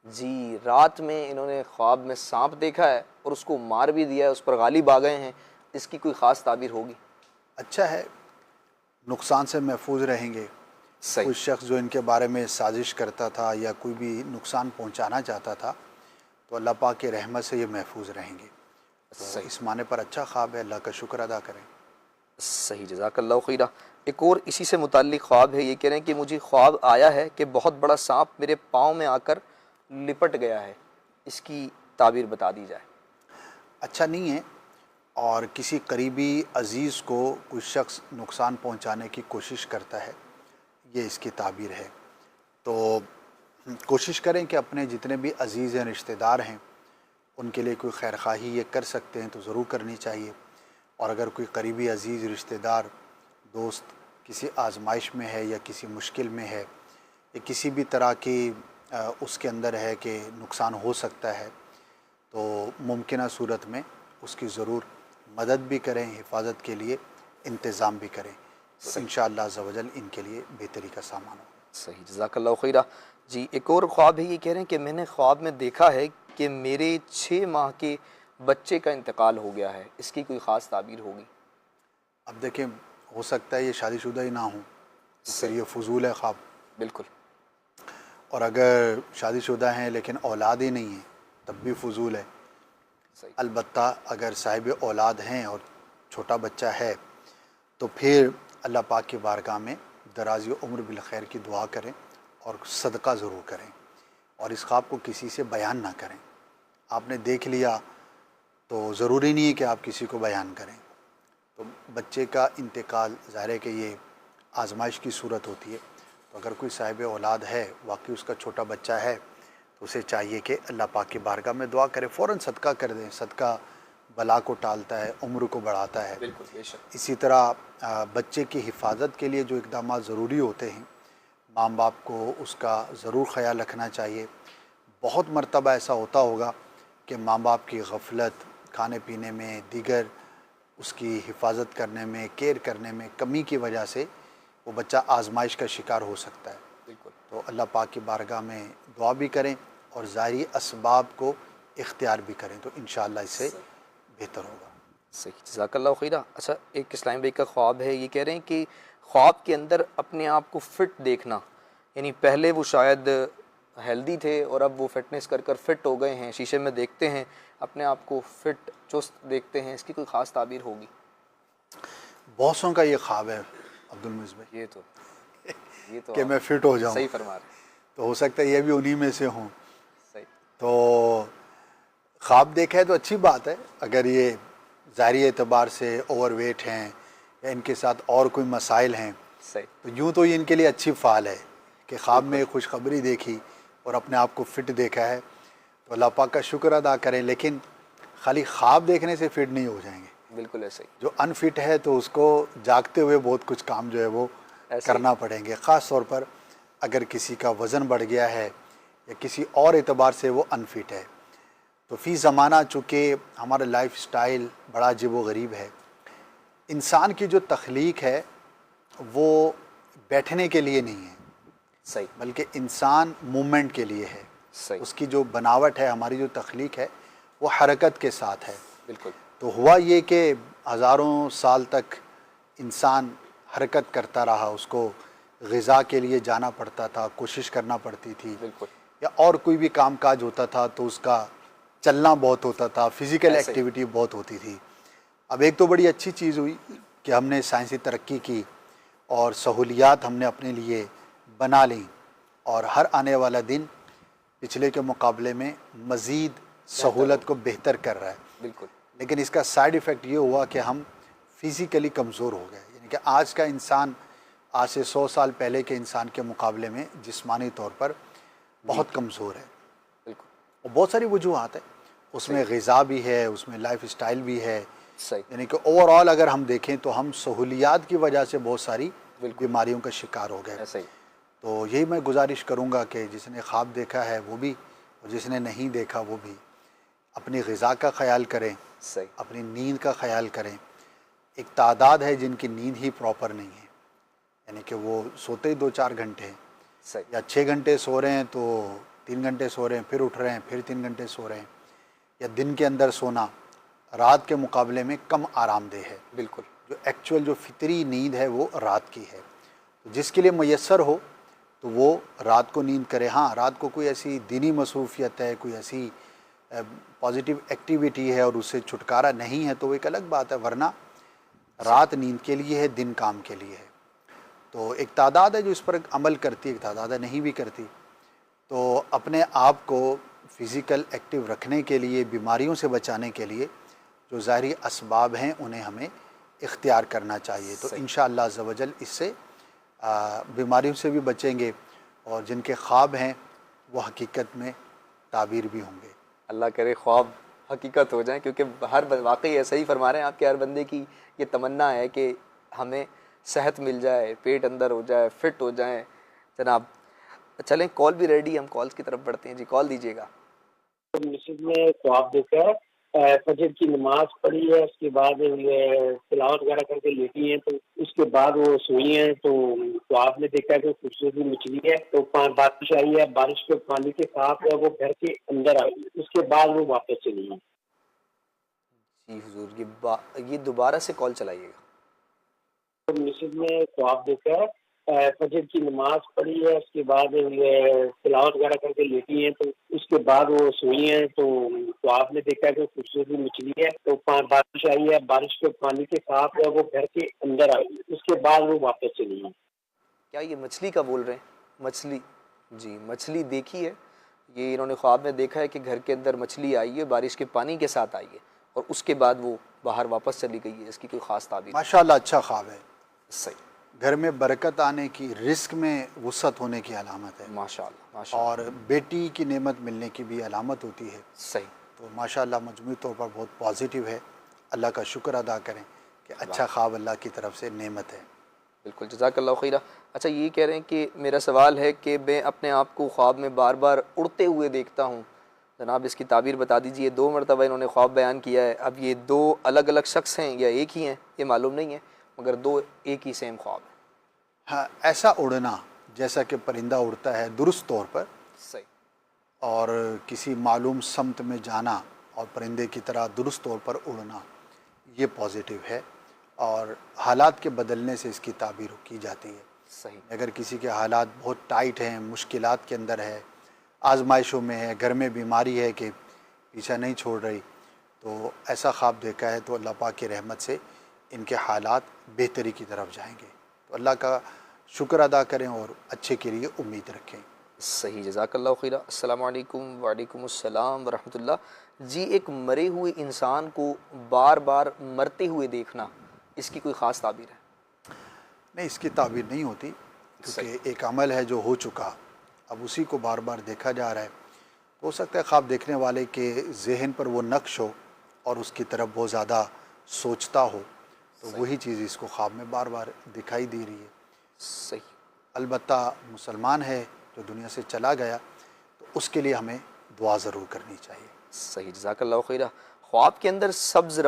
جی، رات میں انہوں نے خواب میں سانپ دیکھا ہے اور اس کو مار بھی دیا ہے، اس پر غالب آ گئے ہیں، اس کی کوئی خاص تعبیر ہوگی؟ اچھا ہے، نقصان سے محفوظ رہیں گے. کوئی شخص جو ان کے بارے میں سازش کرتا تھا یا کوئی بھی نقصان پہنچانا چاہتا تھا تو اللہ پاک کے رحمت سے یہ محفوظ رہیں گے. اس معنی پر اچھا خواب ہے، اللہ کا شکر ادا کریں. صحیح، جزاک اللہ خیرہ. ایک اور اسی سے متعلق خواب ہے، یہ کہہ رہے ہیں کہ مجھے خواب آیا ہے کہ بہت بڑا سانپ میرے پاؤں میں آ کر لپٹ گیا ہے، اس کی تعبیر بتا دی جائے. اچھا نہیں ہے، اور کسی قریبی عزیز کو کوئی شخص نقصان پہنچانے کی کوشش کرتا ہے، یہ اس کی تعبیر ہے. تو کوشش کریں کہ اپنے جتنے بھی عزیز ہیں، رشتہ دار ہیں، ان کے لیے کوئی خیر خواہی یہ کر سکتے ہیں تو ضرور کرنی چاہیے. اور اگر کوئی قریبی عزیز، رشتہ دار، دوست کسی آزمائش میں ہے یا کسی مشکل میں ہے یا کسی بھی طرح کی اس کے اندر ہے کہ نقصان ہو سکتا ہے، تو ممکنہ صورت میں اس کی ضرور مدد بھی کریں، حفاظت کے لیے انتظام بھی کریں. انشاءاللہ عز و جل ان کے لیے بہتری کا سامان ہو. صحیح، جزاک اللہ خیرہ. جی ایک اور خواب ہے، یہ کہہ رہے ہیں کہ میں نے خواب میں دیکھا ہے کہ میرے 6 ماہ کے بچے کا انتقال ہو گیا ہے، اس کی کوئی خاص تعبیر ہوگی؟ اب دیکھیں، ہو سکتا ہے یہ شادی شدہ ہی نہ ہوں، پھر یہ فضول ہے خواب. بالکل. اور اگر شادی شدہ ہیں لیکن اولاد ہی نہیں ہے تب بھی فضول ہے. البتہ اگر صاحب اولاد ہیں اور چھوٹا بچہ ہے تو پھر اللہ پاک کی بارگاہ میں درازی عمر بالخیر کی دعا کریں اور صدقہ ضرور کریں، اور اس خواب کو کسی سے بیان نہ کریں. آپ نے دیکھ لیا تو ضروری نہیں ہے کہ آپ کسی کو بیان کریں. تو بچے کا انتقال ظاہر ہے کہ یہ آزمائش کی صورت ہوتی ہے، تو اگر کوئی صاحب اولاد ہے، واقعی اس کا چھوٹا بچہ ہے، تو اسے چاہیے کہ اللہ پاک کی بارگاہ میں دعا کرے، فوراً صدقہ کر دیں. صدقہ بلا کو ٹالتا ہے، عمر کو بڑھاتا ہے۔ بالکل بے شک۔ اسی طرح بچے کی حفاظت کے لیے جو اقدامات ضروری ہوتے ہیں ماں باپ کو اس کا ضرور خیال رکھنا چاہیے۔ بہت مرتبہ ایسا ہوتا ہوگا کہ ماں باپ کی غفلت، کھانے پینے میں، دیگر اس کی حفاظت کرنے میں، کیئر کرنے میں کمی کی وجہ سے وہ بچہ آزمائش کا شکار ہو سکتا ہے۔ بالکل۔ تو اللہ پاک کی بارگاہ میں دعا بھی کریں اور ظاہری اسباب کو اختیار بھی کریں تو انشاءاللہ اس سے بہتر ہوگا۔ صحیح، جزاک اللہ خیرہ۔ اچھا، ایک اسلام بھائی کا خواب ہے، یہ کہہ رہے ہیں کہ خواب کے اندر اپنے آپ کو فٹ دیکھنا، یعنی پہلے وہ شاید ہیلدی تھے اور اب وہ فٹنس کر کر فٹ ہو گئے ہیں، شیشے میں دیکھتے ہیں اپنے آپ کو فٹ چست دیکھتے ہیں، اس کی کوئی خاص تعبیر ہوگی؟ بہت سوں کا یہ خواب ہے عبد المعز بھائی، یہ تو کہ میں فٹ ہو جاؤں، صحیح فرما رہے ہیں۔ تو ہو سکتا ہے یہ بھی انہی میں سے ہوں۔ صحیح۔ تو خواب دیکھا ہے تو اچھی بات ہے، اگر یہ ظاہری اعتبار سے اوور ویٹ ہیں یا ان کے ساتھ اور کوئی مسائل ہیں صحیح۔ تو یوں تو یہ ان کے لیے اچھی فعال ہے کہ خواب میں خوشخبری دیکھی اور اپنے آپ کو فٹ دیکھا ہے، تو اللہ پاک کا شکر ادا کریں، لیکن خالی خواب دیکھنے سے فٹ نہیں ہو جائیں گے۔ بالکل ایسے ہی۔ جو انفٹ ہے تو اس کو جاگتے ہوئے بہت کچھ کام جو ہے وہ کرنا پڑیں گے، خاص طور پر اگر کسی کا وزن بڑھ گیا ہے یا کسی اور اعتبار سے وہ انفٹ ہے۔ تو فی زمانہ چونکہ ہمارا لائف سٹائل بڑا عجیب و غریب ہے، انسان کی جو تخلیق ہے وہ بیٹھنے کے لیے نہیں ہے، صحیح، بلکہ انسان مومنٹ کے لیے ہے۔ صحیح، اس کی جو بناوٹ ہے، ہماری جو تخلیق ہے وہ حرکت کے ساتھ ہے۔ بالکل۔ تو ہوا یہ کہ ہزاروں سال تک انسان حرکت کرتا رہا، اس کو غذا کے لیے جانا پڑتا تھا، کوشش کرنا پڑتی تھی، بالکل، یا اور کوئی بھی کام کاج ہوتا تھا تو اس کا چلنا بہت ہوتا تھا، فزیکل ایسے ہی۔ ایکٹیویٹی بہت ہوتی تھی۔ اب ایک تو بڑی اچھی چیز ہوئی کہ ہم نے سائنسی ترقی کی اور سہولیات ہم نے اپنے لیے بنا لیں، اور ہر آنے والا دن پچھلے کے مقابلے میں مزید سہولت کو بہتر کر رہا ہے۔ بالکل، لیکن اس کا سائیڈ ایفیکٹ یہ ہوا کہ ہم فزیکلی کمزور ہو گئے، یعنی کہ آج کا انسان آج سے 100 سال پہلے کے انسان کے مقابلے میں جسمانی طور پر بہت کمزور ہے۔ بالکل، اور بہت ساری وجوہات ہیں، اس میں غذا بھی ہے، اس میں لائف سٹائل بھی ہے، صحیح، یعنی کہ اوور آل اگر ہم دیکھیں تو ہم سہولیات کی وجہ سے بہت ساری بیماریوں کا شکار ہو گئے۔ ایسا ہی۔ تو یہی میں گزارش کروں گا کہ جس نے خواب دیکھا ہے وہ بھی، اور جس نے نہیں دیکھا وہ بھی اپنی غذا کا خیال کریں، صحیح، اپنی نیند کا خیال کریں۔ ایک تعداد ہے جن کی نیند ہی پراپر نہیں ہے، یعنی کہ وہ سوتے ہی 2-4 گھنٹے ہیں، صحیح، یا 6 گھنٹے سو رہے ہیں تو 3 گھنٹے سو رہے ہیں، پھر اٹھ رہے ہیں، پھر 3 گھنٹے سو رہے ہیں، یا دن کے اندر سونا رات کے مقابلے میں کم آرام دہ ہے۔ بالکل، جو ایکچول جو فطری نیند ہے وہ رات کی ہے، تو جس کے لیے میسر ہو تو وہ رات کو نیند کرے۔ ہاں، رات کو کوئی ایسی دینی مصروفیت ہے، کوئی ایسی پازیٹیو ایکٹیویٹی ہے اور اس سے چھٹکارا نہیں ہے تو وہ ایک الگ بات ہے، ورنہ رات نیند کے لیے ہے، دن کام کے لیے ہے۔ تو ایک تعداد ہے جو اس پر عمل کرتی ہے، ایک تعداد ہے نہیں بھی کرتی۔ تو اپنے آپ کو فزیکل ایکٹیو رکھنے کے لیے، بیماریوں سے بچانے کے لیے جو ظاہری اسباب ہیں انہیں ہمیں اختیار کرنا چاہیے، تو انشاءاللہ عز و جل اس سے بیماریوں سے بھی بچیں گے، اور جن کے خواب ہیں وہ حقیقت میں تعبیر بھی ہوں گے۔ اللہ کرے خواب حقیقت ہو جائیں، کیونکہ ہر واقعی ایسا ہی فرما رہے ہیں آپ کے، ہر بندے کی یہ تمنا ہے کہ ہمیں صحت مل جائے، پیٹ اندر ہو جائے، فٹ ہو جائیں۔ جناب چلیں، کال بھی ریڈی، ہم کالز کی طرف بڑھتے ہیں۔ جی کال دیجیے گا۔ مسجد میں خواب دیکھا ہے، فجر کی نماز پڑھی ہے، اس کے بعد تلاوت وغیرہ کر کے لیٹی ہیں، تو اس کے بعد وہ سوئی ہیں، تو خواب میں دیکھا ہے کہ خوبصورت مچھلی ہے، تو بارش آئی ہے، بارش کے پانی کے ساتھ وہ گھر کے اندر آئی، اس کے بعد وہ واپس چلی ہیں۔ جی حضور، یہ دوبارہ سے کال چلائیے گا۔ مسجد میں خواب دیکھا ہے، فجر کی نماز پڑھی ہے، اس کے بعد تلاوت وغیرہ کر کے لیٹی ہیں، تو اس کے بعد وہ سوئی ہیں، تو خواب میں دیکھا ہے کہ خوبصورت مچھلی ہے، تو بارش آئی ہے، بارش کے پانی کے ساتھ وہ گھر کے اندر آئی، اس کے بعد وہ واپس چلی ہیں۔ کیا یہ مچھلی کا بول رہے ہیں؟ مچھلی، جی مچھلی دیکھی ہے، یہ انہوں نے خواب میں دیکھا ہے کہ گھر کے اندر مچھلی آئی ہے، بارش کے پانی کے ساتھ آئی ہے، اور اس کے بعد وہ باہر واپس چلی گئی ہے۔ اس کی کوئی خاص تعبیر؟ ماشاءاللہ اچھا خواب ہے، صحیح، گھر میں برکت آنے کی، رزق میں وسعت ہونے کی علامت ہے، ماشاءاللہ، ماشاءاللہ، اور بیٹی کی نعمت ملنے کی بھی علامت ہوتی ہے۔ صحیح، تو تو ماشاءاللہ مجموعی طور پر بہت پازیٹیو ہے. اللہ کا شکر ادا کریں کہ اچھا خواب اللہ کی طرف سے نعمت ہے. بالکل، جزاک اللہ خیرہ. اچھا یہ کہہ رہے ہیں کہ میرا سوال ہے کہ میں اپنے آپ کو خواب میں بار بار اڑتے ہوئے دیکھتا ہوں. جناب اس کی تعبیر بتا دیجئے. 2 مرتبہ انہوں نے خواب بیان کیا ہے. اب یہ 2 الگ الگ شخص ہیں یا ایک ہی ہیں یہ معلوم نہیں ہے، مگر 2 ایک ہی سیم خواب ہیں. ہاں، ایسا اڑنا جیسا کہ پرندہ اڑتا ہے درست طور پر، صحیح. اور کسی معلوم سمت میں جانا اور پرندے کی طرح درست طور پر اڑنا، یہ پازیٹیو ہے، اور حالات کے بدلنے سے اس کی تعبیر کی جاتی ہے. صحیح. اگر کسی کے حالات بہت ٹائٹ ہیں، مشکلات کے اندر ہے، آزمائشوں میں ہے، گھر میں بیماری ہے کہ پیچھا نہیں چھوڑ رہی، تو ایسا خواب دیکھا ہے تو اللہ پاک کی رحمت سے ان کے حالات بہتری کی طرف جائیں گے. تو اللہ کا شکر ادا کریں اور اچھے کے لیے امید رکھیں. صحیح، جزاک اللہ خیرہ. السلام علیکم. وعلیکم السلام ورحمۃ اللہ. جی ایک مرے ہوئے انسان کو بار بار مرتے ہوئے دیکھنا، اس کی کوئی خاص تعبیر ہے؟ نہیں، اس کی تعبیر نہیں ہوتی، کیونکہ ایک عمل ہے جو ہو چکا، اب اسی کو بار بار دیکھا جا رہا ہے. ہو سکتا ہے خواب دیکھنے والے کے ذہن پر وہ نقش ہو اور اس کی طرف بہت زیادہ سوچتا ہو، تو وہی چیز اس کو خواب میں بار بار دکھائی دے رہی ہے. صحیح. البتہ مسلمان ہے جو دنیا سے چلا گیا تو اس کے لیے ہمیں دعا ضرور کرنی چاہیے. صحیح، جزاک اللہ خیرہ. خواب کے اندر سبز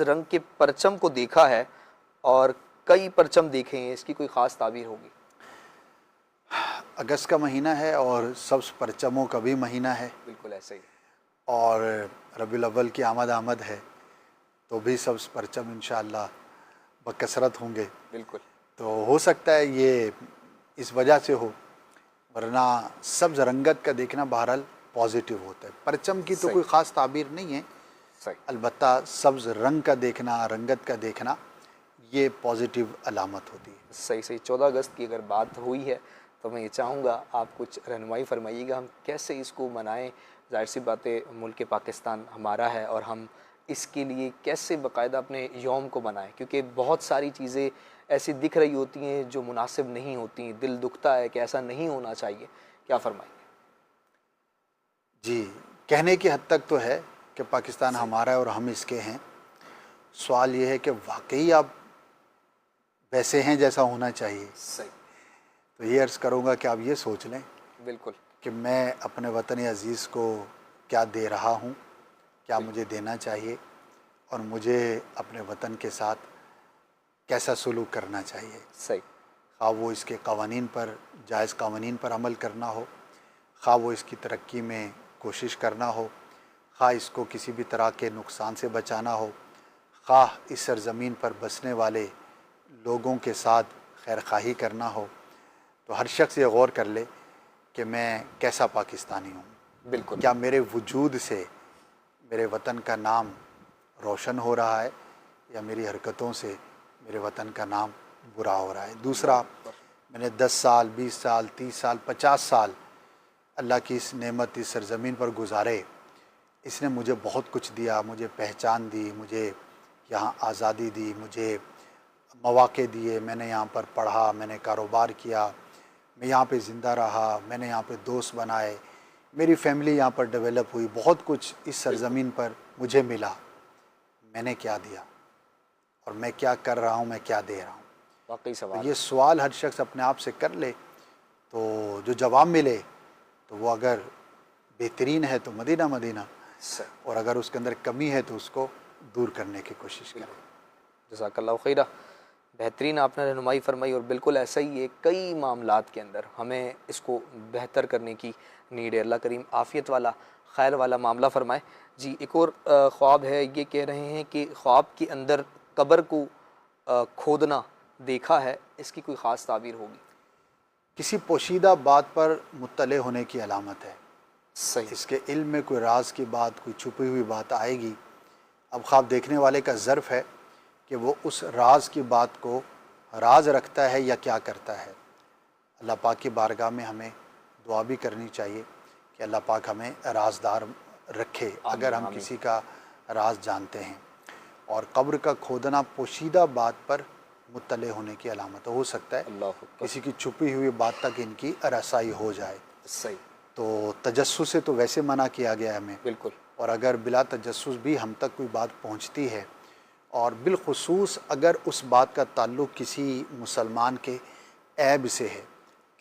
رنگ کے پرچم کو دیکھا ہے اور کئی پرچم دیکھے ہیں، اس کی کوئی خاص تعبیر ہوگی؟ اگست کا مہینہ ہے اور سبز پرچموں کا بھی مہینہ ہے، بالکل ایسے ہی. اور ربیع الاول کی آمد ہے تو بھی سبز پرچم انشاءاللہ بکثرت ہوں گے. بالکل. تو ہو سکتا ہے یہ اس وجہ سے ہو، ورنہ سبز رنگت کا دیکھنا بہرحال پازیٹیو ہوتا ہے. پرچم کی تو کوئی خاص تعبیر نہیں ہے، البتہ سبز رنگ کا دیکھنا، رنگت کا دیکھنا، یہ پازیٹیو علامت ہوتی ہے. صحیح. 14 اگست کی اگر بات ہوئی ہے تو میں یہ چاہوں گا آپ کچھ رہنمائی فرمائیے گا، ہم کیسے اس کو منائیں. ظاہر سی بات ہے ملک پاکستان ہمارا ہے اور ہم اس کے لیے کیسے باقاعدہ اپنے یوم کو منائیں، کیونکہ بہت ساری چیزیں ایسی دکھ رہی ہوتی ہیں جو مناسب نہیں ہوتی. دل دکھتا ہے کہ ایسا نہیں ہونا چاہیے. کیا فرمائیں گے؟ جی، کہنے کی حد تک تو ہے کہ پاکستان ہمارا ہے اور ہم اس کے ہیں. سوال یہ ہے کہ واقعی آپ ویسے ہیں جیسا ہونا چاہیے. صحیح. تو یہ عرض کروں گا کہ آپ یہ سوچ لیں بالکل کہ میں اپنے وطن عزیز کو کیا دے رہا ہوں، کیا مجھے دینا چاہیے، اور مجھے اپنے وطن کے ساتھ کیسا سلوک کرنا چاہیے. صحیح. خواہ وہ اس کے قوانین پر، جائز قوانین پر عمل کرنا ہو، خواہ وہ اس کی ترقی میں کوشش کرنا ہو، خواہ اس کو کسی بھی طرح کے نقصان سے بچانا ہو، خواہ اس سرزمین پر بسنے والے لوگوں کے ساتھ خیر خواہی کرنا ہو. تو ہر شخص یہ غور کر لے کہ میں کیسا پاکستانی ہوں. بالکل. کیا میرے وجود سے میرے وطن کا نام روشن ہو رہا ہے، یا میری حرکتوں سے میرے وطن کا نام برا ہو رہا ہے. دوسرا، میں نے 10 سال 20 سال 30 سال 50 سال اللہ کی اس نعمت اس سرزمین پر گزارے. اس نے مجھے بہت کچھ دیا، مجھے پہچان دی، مجھے یہاں آزادی دی، مجھے مواقع دیے. میں نے یہاں پر پڑھا، میں نے کاروبار کیا، میں یہاں پہ زندہ رہا، میں نے یہاں پہ دوست بنائے، میری فیملی یہاں پر ڈیولپ ہوئی. بہت کچھ اس سرزمین پر مجھے ملا. میں نے کیا دیا اور میں کیا کر رہا ہوں، میں کیا دے رہا ہوں. واقعی سوال. یہ سوال ہر شخص اپنے آپ سے کر لے تو جو جواب ملے تو وہ اگر بہترین ہے تو مدینہ مدینہ، اور اگر اس کے اندر کمی ہے تو اس کو دور کرنے کی کوشش کریں. جزاک اللہ خیرہ. بہترین آپ نے رہنمائی فرمائی، اور بالکل ایسا ہی ہے. کئی معاملات کے اندر ہمیں اس کو بہتر کرنے کی نیڈ ہے. اللہ کریم عافیت والا خیر والا معاملہ فرمائے. جی ایک اور خواب ہے، یہ کہہ رہے ہیں کہ خواب کے اندر قبر کو کھودنا دیکھا ہے، اس کی کوئی خاص تعبیر ہوگی؟ کسی پوشیدہ بات پر مطلع ہونے کی علامت ہے. صحیح. اس کے علم میں کوئی راز کی بات، کوئی چھپی ہوئی بات آئے گی. اب خواب دیکھنے والے کا ظرف ہے کہ وہ اس راز کی بات کو راز رکھتا ہے یا کیا کرتا ہے. اللہ پاک کی بارگاہ میں ہمیں دعا بھی کرنی چاہیے کہ اللہ پاک ہمیں رازدار رکھے اگر ہم کسی کا راز جانتے ہیں. اور قبر کا کھودنا پوشیدہ بات پر مطلع ہونے کی علامت ہو سکتا ہے. اللہ کسی کی چھپی ہوئی بات تک ان کی رسائی ہو جائے. صحیح. تو تجسس سے تو ویسے منع کیا گیا ہے ہمیں، بالکل. اور اگر بلا تجسس بھی ہم تک کوئی بات پہنچتی ہے، اور بالخصوص اگر اس بات کا تعلق کسی مسلمان کے عیب سے ہے،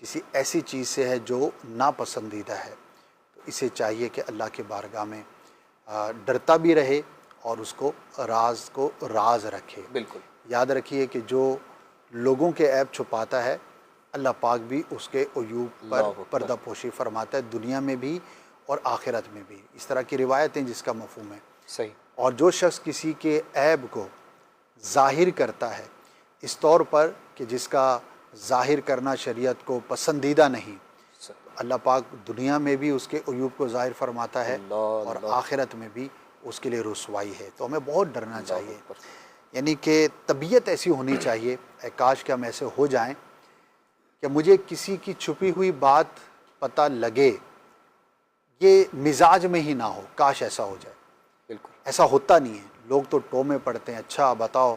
کسی ایسی چیز سے ہے جو ناپسندیدہ ہے، تو اسے چاہیے کہ اللہ کے بارگاہ میں ڈرتا بھی رہے اور اس کو راز رکھے۔ بالکل یاد رکھیے کہ جو لوگوں کے عیب چھپاتا ہے، اللہ پاک بھی اس کے عیوب پر اللہ اکبر۔ پردہ پوشی فرماتا ہے، دنیا میں بھی اور آخرت میں بھی۔ اس طرح کی روایتیں جس کا مفہوم ہے۔ صحیح۔ اور جو شخص کسی کے عیب کو ظاہر کرتا ہے اس طور پر کہ جس کا ظاہر کرنا شریعت کو پسندیدہ نہیں، اللہ پاک دنیا میں بھی اس کے عیوب کو ظاہر فرماتا ہے اور آخرت میں بھی اس کے لیے رسوائی ہے۔ تو ہمیں بہت ڈرنا چاہیے، یعنی کہ طبیعت ایسی ہونی چاہیے، اے کاش کہ ہم ایسے ہو جائیں کہ مجھے کسی کی چھپی ہوئی بات پتہ لگے، یہ مزاج میں ہی نہ ہو، کاش ایسا ہو جائے۔ بالکل ایسا ہوتا نہیں ہے، لوگ تو ٹو میں پڑھتے ہیں، اچھا بتاؤ،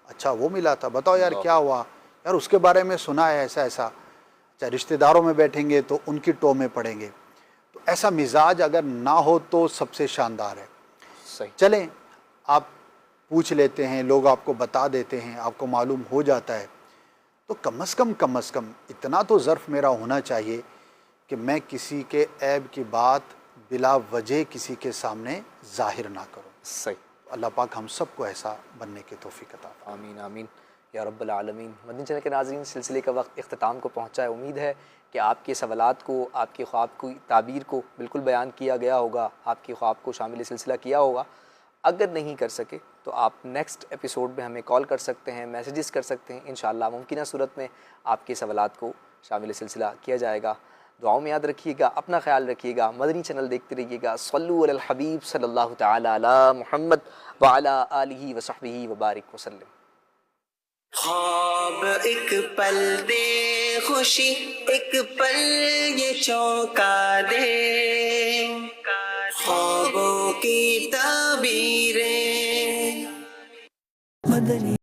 اچھا وہ ملا تھا، بتاؤ یار کیا ہوا، یار اس کے بارے میں سنا ہے ایسا ایسا، اچھا رشتہ داروں میں بیٹھیں گے تو ان کی ٹو میں پڑھیں گے۔ تو ایسا مزاج اگر نہ ہو تو سب سے شاندار ہے۔ صحیح۔ چلیں آپ پوچھ لیتے ہیں، لوگ آپ کو بتا دیتے ہیں، آپ کو معلوم ہو جاتا ہے، تو کم از کم اتنا تو ظرف میرا ہونا چاہیے کہ میں کسی کے عیب کی بات بلا وجہ کسی کے سامنے ظاہر نہ کروں۔ صحیح۔ اللہ پاک ہم سب کو ایسا بننے کی توفیق عطا فرمائے۔ آمین آمین یا رب العالمین۔ مدنی چینل کے ناظرین، سلسلے کا وقت اختتام کو پہنچا ہے۔ امید ہے کہ آپ کے سوالات کو، آپ کے خواب کی تعبیر کو بالکل بیان کیا گیا ہوگا، آپ کے خواب کو شامل سلسلہ کیا ہوگا۔ اگر نہیں کر سکے تو آپ نیکسٹ ایپیسوڈ میں ہمیں کال کر سکتے ہیں، میسیجز کر سکتے ہیں، انشاءاللہ ممکنہ صورت میں آپ کے سوالات کو شامل سلسلہ کیا جائے گا۔ دعاؤں میں یاد رکھیے گا، اپنا خیال رکھیے گا، مدنی چینل دیکھتے رہیے گا۔ صلو علی الحبیب صلی اللہ تعالی علی محمد وعلی آلہ وصحبہ وبارک وسلم۔ خواب ایک پل دے خوشی، ایک پل یہ چونکا دے، خوابوں کی تعبیریں